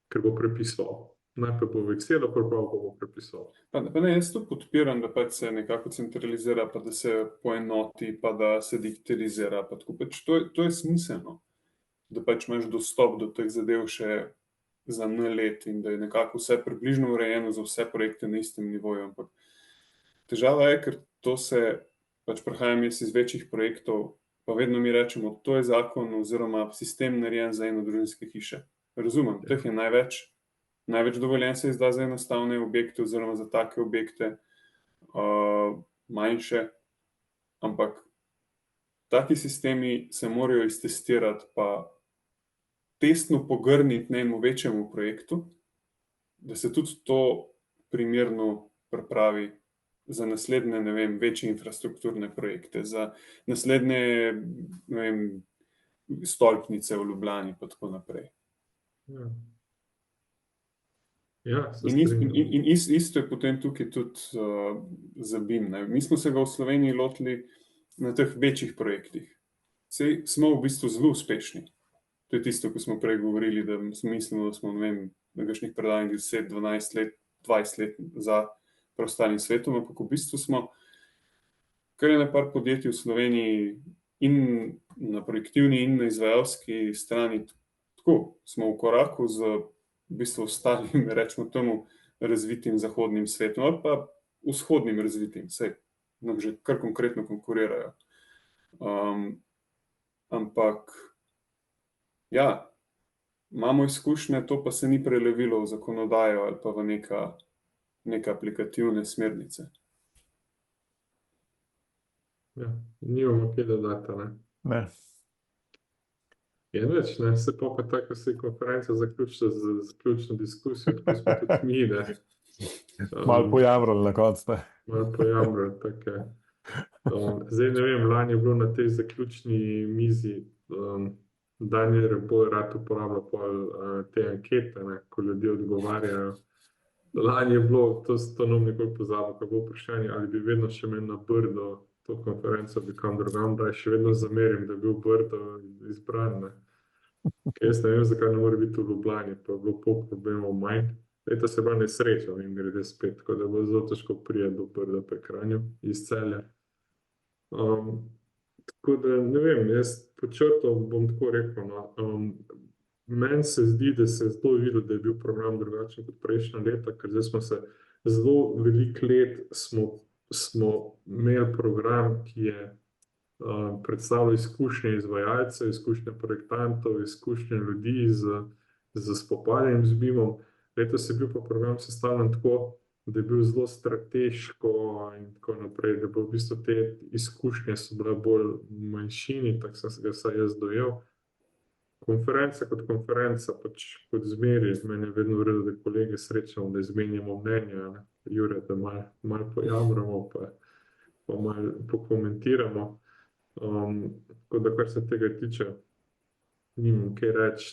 Ker bo prepisoval. Najprej bo v Excelu, pa bo prepisoval. Pa ne, jaz to podpiram, da pač se nekako centralizira, pa da se poenoti, pa da se digitalizira, pa tako pač. To je smiselno, da pač imaš dostop do teh zadev še za let in da je nekako vse približno urejeno za vse projekte na istem nivoju, ampak težava je, ker to se, pač prihajam jaz iz večjih projektov, pa vedno mi rečemo, to je zakon oziroma sistem narejen za enodružinske hiše. Razumem, teh je največ dovoljen se izda za enostavne objekte oziroma za take objekte, manjše, ampak taki sistemi se morajo iztestirati, pa testno pogrniti nekemu večjemu projektu, da se tudi to primerno pripravi za naslednje, ne vem, večje infrastrukturne projekte, za naslednje, ne vem, stolpnice v Ljubljani, pa tako naprej. In isto je potem tukaj tudi zabim. Mi smo se ga v Sloveniji lotili na teh večjih projektih. Saj smo v bistvu zelo uspešni. To je tisto, ko smo prej govorili, da mislimo, da smo, ne vem, na kakšnih predavanjih 10, 12 let, 20 let za preostalim svetom, ampak v bistvu smo kar je par podjetij v Sloveniji in na projektivni in na izvajalski strani tako, smo v koraku z v bistvu ostalim, rečemo temu, razvitim zahodnim svetom, ali pa vzhodnim razvitim, saj nam že kar konkretno konkurirajo. Ampak, ja, imamo izkušnje, to pa se ni prelevilo v zakonodajo ali pa v neke aplikativne smernice. Ja, nimamo kaj dodati, ne. Ne. Je več, ne, se pa tako se konferenca zaključila z ključno diskusijo, tako smo tudi mi, ne. Malo pojamrali na koncu, ne. Malo pojamrali, tako je. Zdaj ne vem, lani je bilo na tej zaključni mizi, Daniel bolj rad uporablja pol te ankete, ne, ko ljudje odgovarjajo. Lani je bilo, to nam nikoli pozabil, ko je bilo vprašanje, ali bi vedno še imel na Brdo to konferenco, bi kam drugam, da še vedno zamerim, da je bil Brdo izbran, ne. Jaz ne vem, zakaj ne more biti v Ljubljani, pa je bilo pol problemov manj. Letos je bila nesreča, vem, grede spet, tako da je bilo zelo težko priti do Brda pri Kranju iz Celja. Tako da, ne vem, jaz počrtal bom tako rekel, no, meni se zdi, da se je zelo videlo, da je bil program drugačen kot prejšnja leta, ker zdaj smo se zelo veliko let smo imeli program, ki je predstavljal izkušnje izvajalcev, izkušnje projektantov, izkušnje ljudi z spopadanjem z BIM-om. Letos je bil pa program sestavljen tako, da je bil zelo strateško in tako naprej, da bo v bistvu te izkušnje so bile bolj v manjšini, tako sem se ga vsaj jaz dojel. Konferenca kot konferenca, pač kot zmeri, meni je vedno v redu, da kolege srečamo, da izmenjamo mnenja, ne. Jure, da malo pojamramo, pa malo pokomentiramo. Tako da, kar se tega tiče, nimam kaj reči,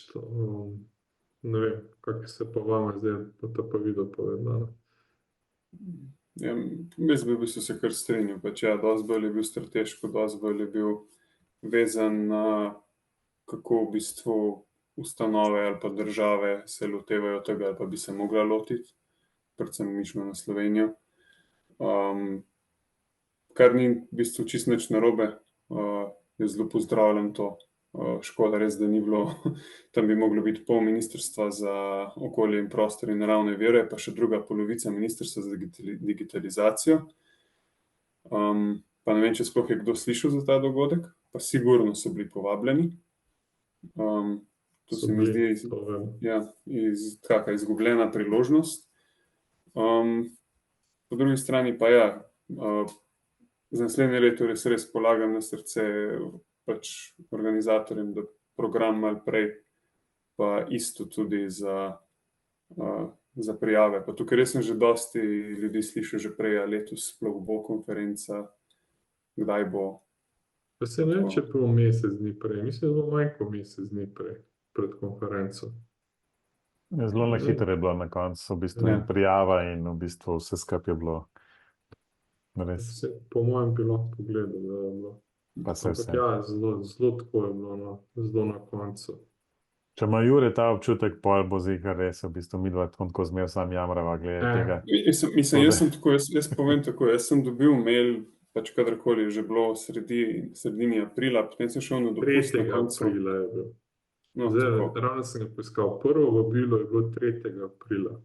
ne vem, kako se pa vama zdaj, pa to pa video povedala. Ja, jaz bi v bistvu se kar strinjal, pač ja, dosti bolj je bil strateško, dosti bolj je bil vezan na kako v bistvu ustanove ali pa države se lotevajo tega, ali pa bi se mogla lotiti, predvsem mišljeno na Slovenijo. Kar ni v bistvu čisto nič narobe, jaz zelo pozdravljam to. Škoda res, da ni bilo, tam bi moglo biti pol ministrstva za okolje in prostor in naravne vire, pa še druga polovica ministrstva za digitalizacijo. Pa ne vem, če sploh je kdo slišal za ta dogodek, pa sigurno so bili povabljeni. To se mi zdi, ja, kakšna izgubljena priložnost. Po drugi strani pa ja, za naslednje leto res polagam na srce pač organizatorjem, da program malo prej, pa isto tudi za prijave. Pa tukaj res sem že dosti ljudi slišal že prej, a letos sploh bo konferenca, kdaj bo. Pa se ne vem, če bo mesec dni prej, mislim, da bo manj kot mesec dni prej, pred konferenco. Zelo na hitro je bilo na koncu, v bistvu in prijava in v bistvu vse skupaj je bilo res. Po mojem bi lahko pogledal, da je bilo. Pa se vse. Ja, zelo tako je bilo, no, zelo na koncu. Če ima Jure ta občutek, pol bo zihar res, v bistvu midva tako zmer sam jamrava glede tega. Mislim, jaz povem tako, jaz sem dobil mail, pač kadarkoli je že bilo sredini aprila, potem sem šel na dopust na 3. koncu. aprila je bil. No, Zdaj, tako. ravno sem ga poiskal. Prvo vabilo je bilo 3. aprila.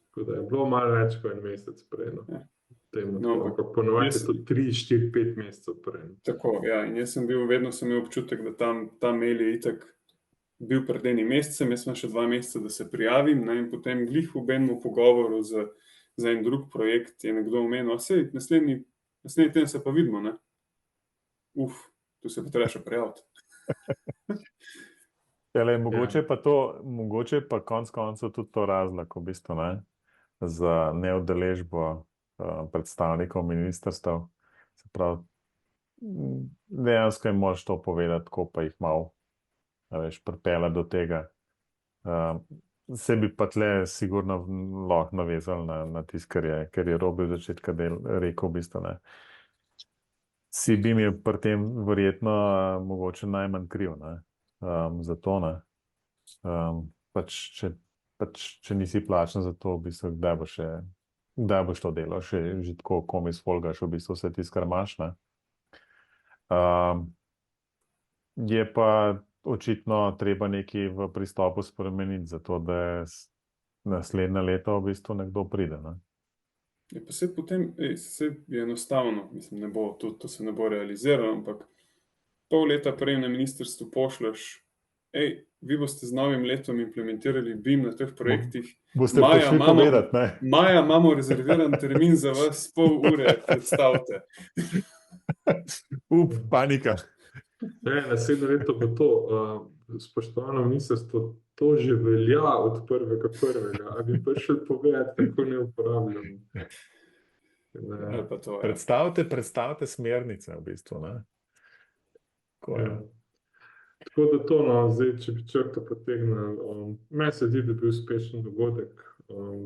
Tako da je bilo malo več kot en mesec prej, no. Ja. No, ampak ponovadi je to 3, 4, 5 mesecev prej. Tako, ja, in jaz sem bil, vedno sem imel občutek, da ta mail je itak bil pred enim mesecem, jaz sem še 2 meseca, da se prijavim, ne, in potem glih v enem pogovoru za en drug projekt je nekdo omenil, sej naslednji teden se pa vidimo, ne. Tu se pa treba še prijaviti. Tele, mogoče pa konec koncev tudi to razlog, v bistvu, ne, za neudeležbo predstavnikov ministrstev. Se pravi, dejansko jim moraš to povedati, ko pa jih malo, veš, pripelje do tega. Se bi pa tle sigurno lahko navezal na tisto, kar je Robi v začetka rekel, v bistvu, ne. Si bi mi pri tem verjetno mogoče najmanj kriv, ne. Zato, ne. Če nisi plačen za to, v bistvu, kdaj boš to delal, že tako komi sfolgaš v bistvu vse tisto, kar imaš, ne. Je pa očitno treba nekaj v pristopu spremeniti, zato da naslednje leto v bistvu nekdo pride, ne. Ja, pa se potem, se je enostavno, mislim, ne bo, to se ne bo realiziralo, ampak pol leta prej na ministrstvu pošleš vi boste z novim letom implementirali BIM na teh projektih. Boste prišli povedati, ne? Maja, imamo rezerviran termin za vas, pol ure, predstavite. Panika. Naslednje leto bo to, spoštovano ministrstvo, to že velja od 1.1. A bi prišli povedati, kako ne uporabljamo. Predstavite smernice v bistvu, ne? Tako da to, no, zdaj, če bi črto potegnil, meni se zdi, da je bil uspešen dogodek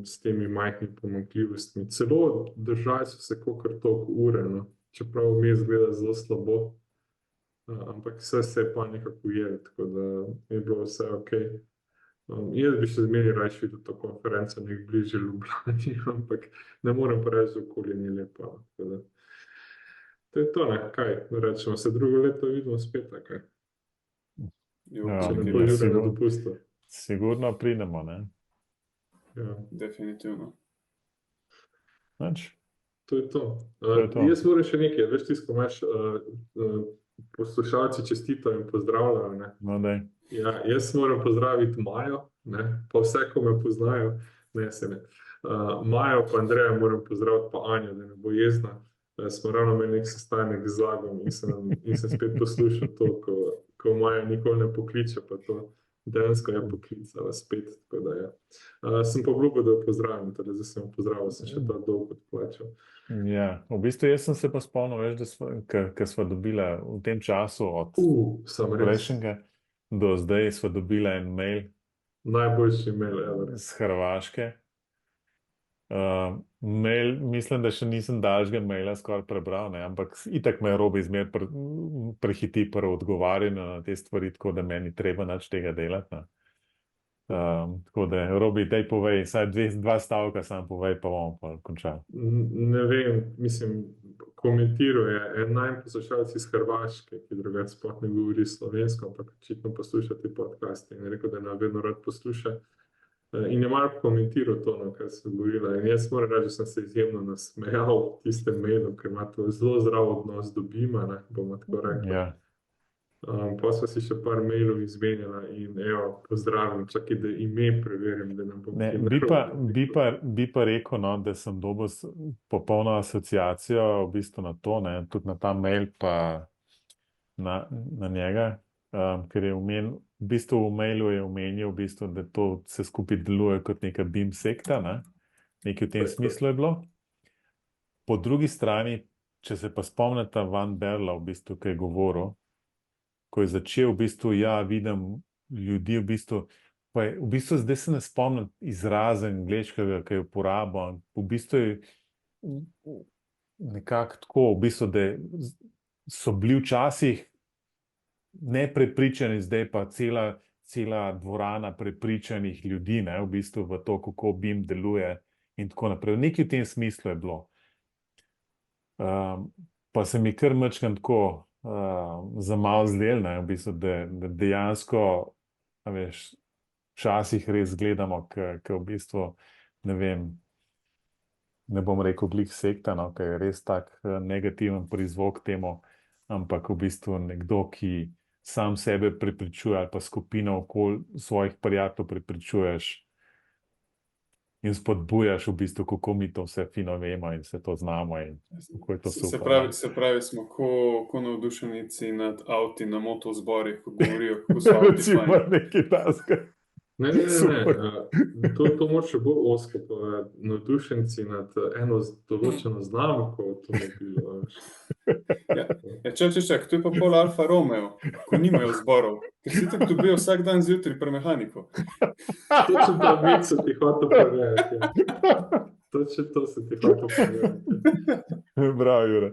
s temi majhnimi pomanjkljivostmi. Celo držali so se kakor toliko ure, no, čeprav mi izgleda zelo slabo, ampak vse se je pa nekako ujeli, tako da je bilo vse ok. Jaz bi še zmeraj rajši videl to konferenco nek bližje Ljubljani, ampak ne morem pa reči, da okolje ni lepo. To je to, ne, kaj rečemo, se drugo leto vidimo spet, kaj? Če ne bo ljubljeno na dopustu. Sigurno pridemo, ne? Ja. Definitivno. To je to. Jaz moram še nekaj, veš tisto, ko imaš poslušalci čestitajo in pozdravljajo, ne? No, daj. Ja, jaz moram pozdraviti Majo, ne, pa vse, ko me poznajo, ne, se ne. Majo pa Andreja moram pozdraviti, pa Anjo, da ne bo jezna. Smo ravno imeli nek sestanek z Zagom in sem spet poslušal to, ko Maja nikoli ne pokliče, pa to dejansko je poklicala spet, tako da ja. Sem pa obljubil, da jo pozdravim, teda zdaj sem jo pozdravil, sem še ta dolg odplačal. Ja, v bistvu jaz sem se pa spomnil, veš, ker sva dobila v tem času od prejšnjega do zdaj sva dobila en mail. Najboljši mail ever. Z Hrvaške. Mail, mislim, da še nisem daljšega maila skoraj prebral, ne, ampak itak me Robi zmer prehiti pri odgovarjanju na te stvari, tako da meni treba nič tega delati, ne. Tako da, Robi, daj povej, saj dva stavka sam povej, pa bomo pa končali. Ne vem, mislim, komentiral je en najmanj poslušalec iz Hrvaške, ki drugače sploh ne govori slovensko, ampak očitno posluša te podcaste in je rekel, da nas vedno rad posluša. In je malo komentiral to, no, kar sem govorila. In jaz moram reči, da sem se izjemno nasmejal v tistem mailu, ker ima to zelo zdrav odnos do BIM-a, ne, bomo tako rekli. Ja. Pa sva si še par mailov izmenjala in evo, pozdravim, čakaj, da ime preverim, da nam bom... Ne, bi pa rekel, no, da sem dobil popolno asociacijo v bistvu na to, ne, tudi na ta mail pa na njega, ker je v bistvu v mailu je omenil, v bistvu, da to se skupaj deluje kot neka BIM sekta, ne? Nekaj v tem smislu je bilo. Po drugi strani, če se pa spomnite Van Berla, v bistvu, ki je govoril, ko je začel, v bistvu, ja, vidim ljudi, v bistvu zdaj se ne spomnim izraza angleškega, ki je uporabil, v bistvu je nekako tako, v bistvu, da so bili včasih neprepričani, zdaj pa cela dvorana prepričanih ljudi, ne, v bistvu v to, kako BIM deluje in tako naprej. Nekaj v tem smislu je bilo. Pa se mi kar majčkeno tako za malo zdelo, ne, v bistvu, da dejansko, a veš, včasih res gledamo, ke v bistvu, ne vem, ne bom rekel glih sekta, no, ker je res tak negativen prizvok temu, ampak v bistvu nekdo, ki sam sebe prepričuje ali pa skupino okoli svojih prijateljev prepričuješ in spodbujaš v bistvu, kako mi to vse fino vemo in vse to znamo in kako je to super. Se pravi, smo ko navdušenici nad avti na motozborih, ko govorijo, kako so avti fajn. Nekaj taska. Ne. To moraš še bolj osko, pa navdušenci nad eno določeno znamko avtomobila. Ja, čak, to je pa pol Alfa Romeo, ko nimajo zborov, ker si tako dobijo vsak dan zjutraj pri mehaniku. Točno ta bit se ti hotel povedati. Točno to se ti hotel povedati. Bravo, Jure.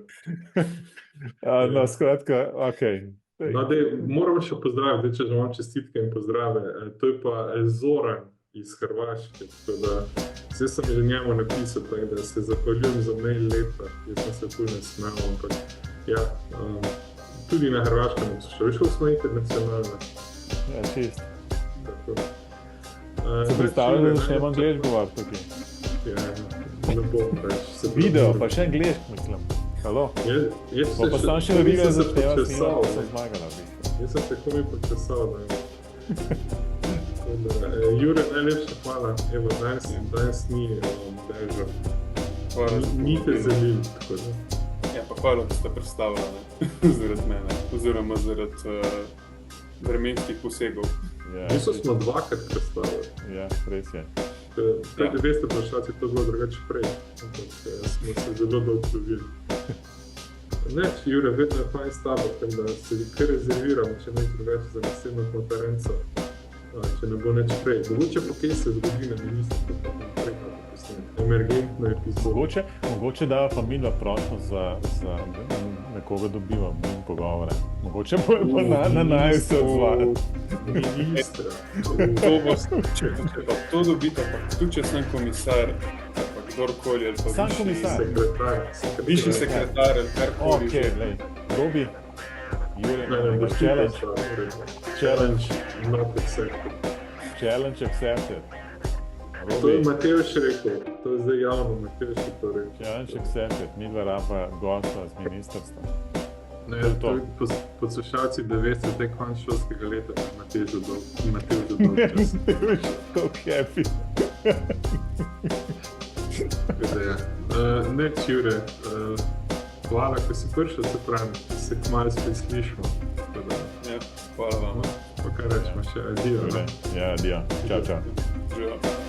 No, skratka, okej. No, moramo še pozdraviti, če že imam čestitke in pozdrave. To je pa Zoran iz Hrvaške, tako da zdaj sem že njemu napisal, tako da se zahvaljujem za mail leta. Jaz sem se ful nasmejal, ampak ja, tudi na Hrvaškem poslušal. Šel smo internacionalno. Ja, čist. Tako. Se predstavljam, da še imam angleško govoriti tukaj. Ja, ne bom reč. Video, pa še angleško, mislim. Halo? Pa sam še videl, da začneva snimati, pa sem zmagala. Jaz sem se komaj počesal, da Jure, najlepša hvala. Evo, danes ni bežal. Hvala, Ni te zalil, tako da. Ja, pa hvala, da ste predstavljali zaradi mene, oziroma zaradi vremenskih posegov. Ja, Niso smo dvakrat predstavili. ja, res je. Kaj ne veste, vprašati, to je bilo drugače prej, ampak smo se zelo dolgo dobili. Ne, Jure, vedno je fajn s tabo, tako da se kar rezerviramo, če ne drugače za naslednjo konferenco, če ne bo nič prej. Mogoče pa kaj se zgodi na ministrstvu, pa bomo prej kako posneti. Emergentno epizodo. Mogoče da pa midva prošlo za nekoga dobiva in pogovore. Mogoče pa na naju se odzvati. Ministra. Če pa to dobite, pa tudi če sem komisar, pa kdorkoli, ali pa Sam višji komisar. višji sekretar, ali karkoli Ok, že. lej, Robi, Jure, Ne, imaš challenge not accepted. challenge accepted. To je Robi, Matevž rekel, to je zdaj javno, Matevž je to rekel. challenge accepted, midva rapa gosta z ministrstva. Ne, To je to. poslušalci, da veste, da je konc šolskega leta, pa Matevž dolg čas. Tako happy. Tako da je. Ne, Jure, hvala, ko si prišel, se pravi, se kmalu spet slišimo. Tako da, Ja, hvala vam. pa kaj rečemo še, adijo. Ja, adijo. Čau, čau. Živijo.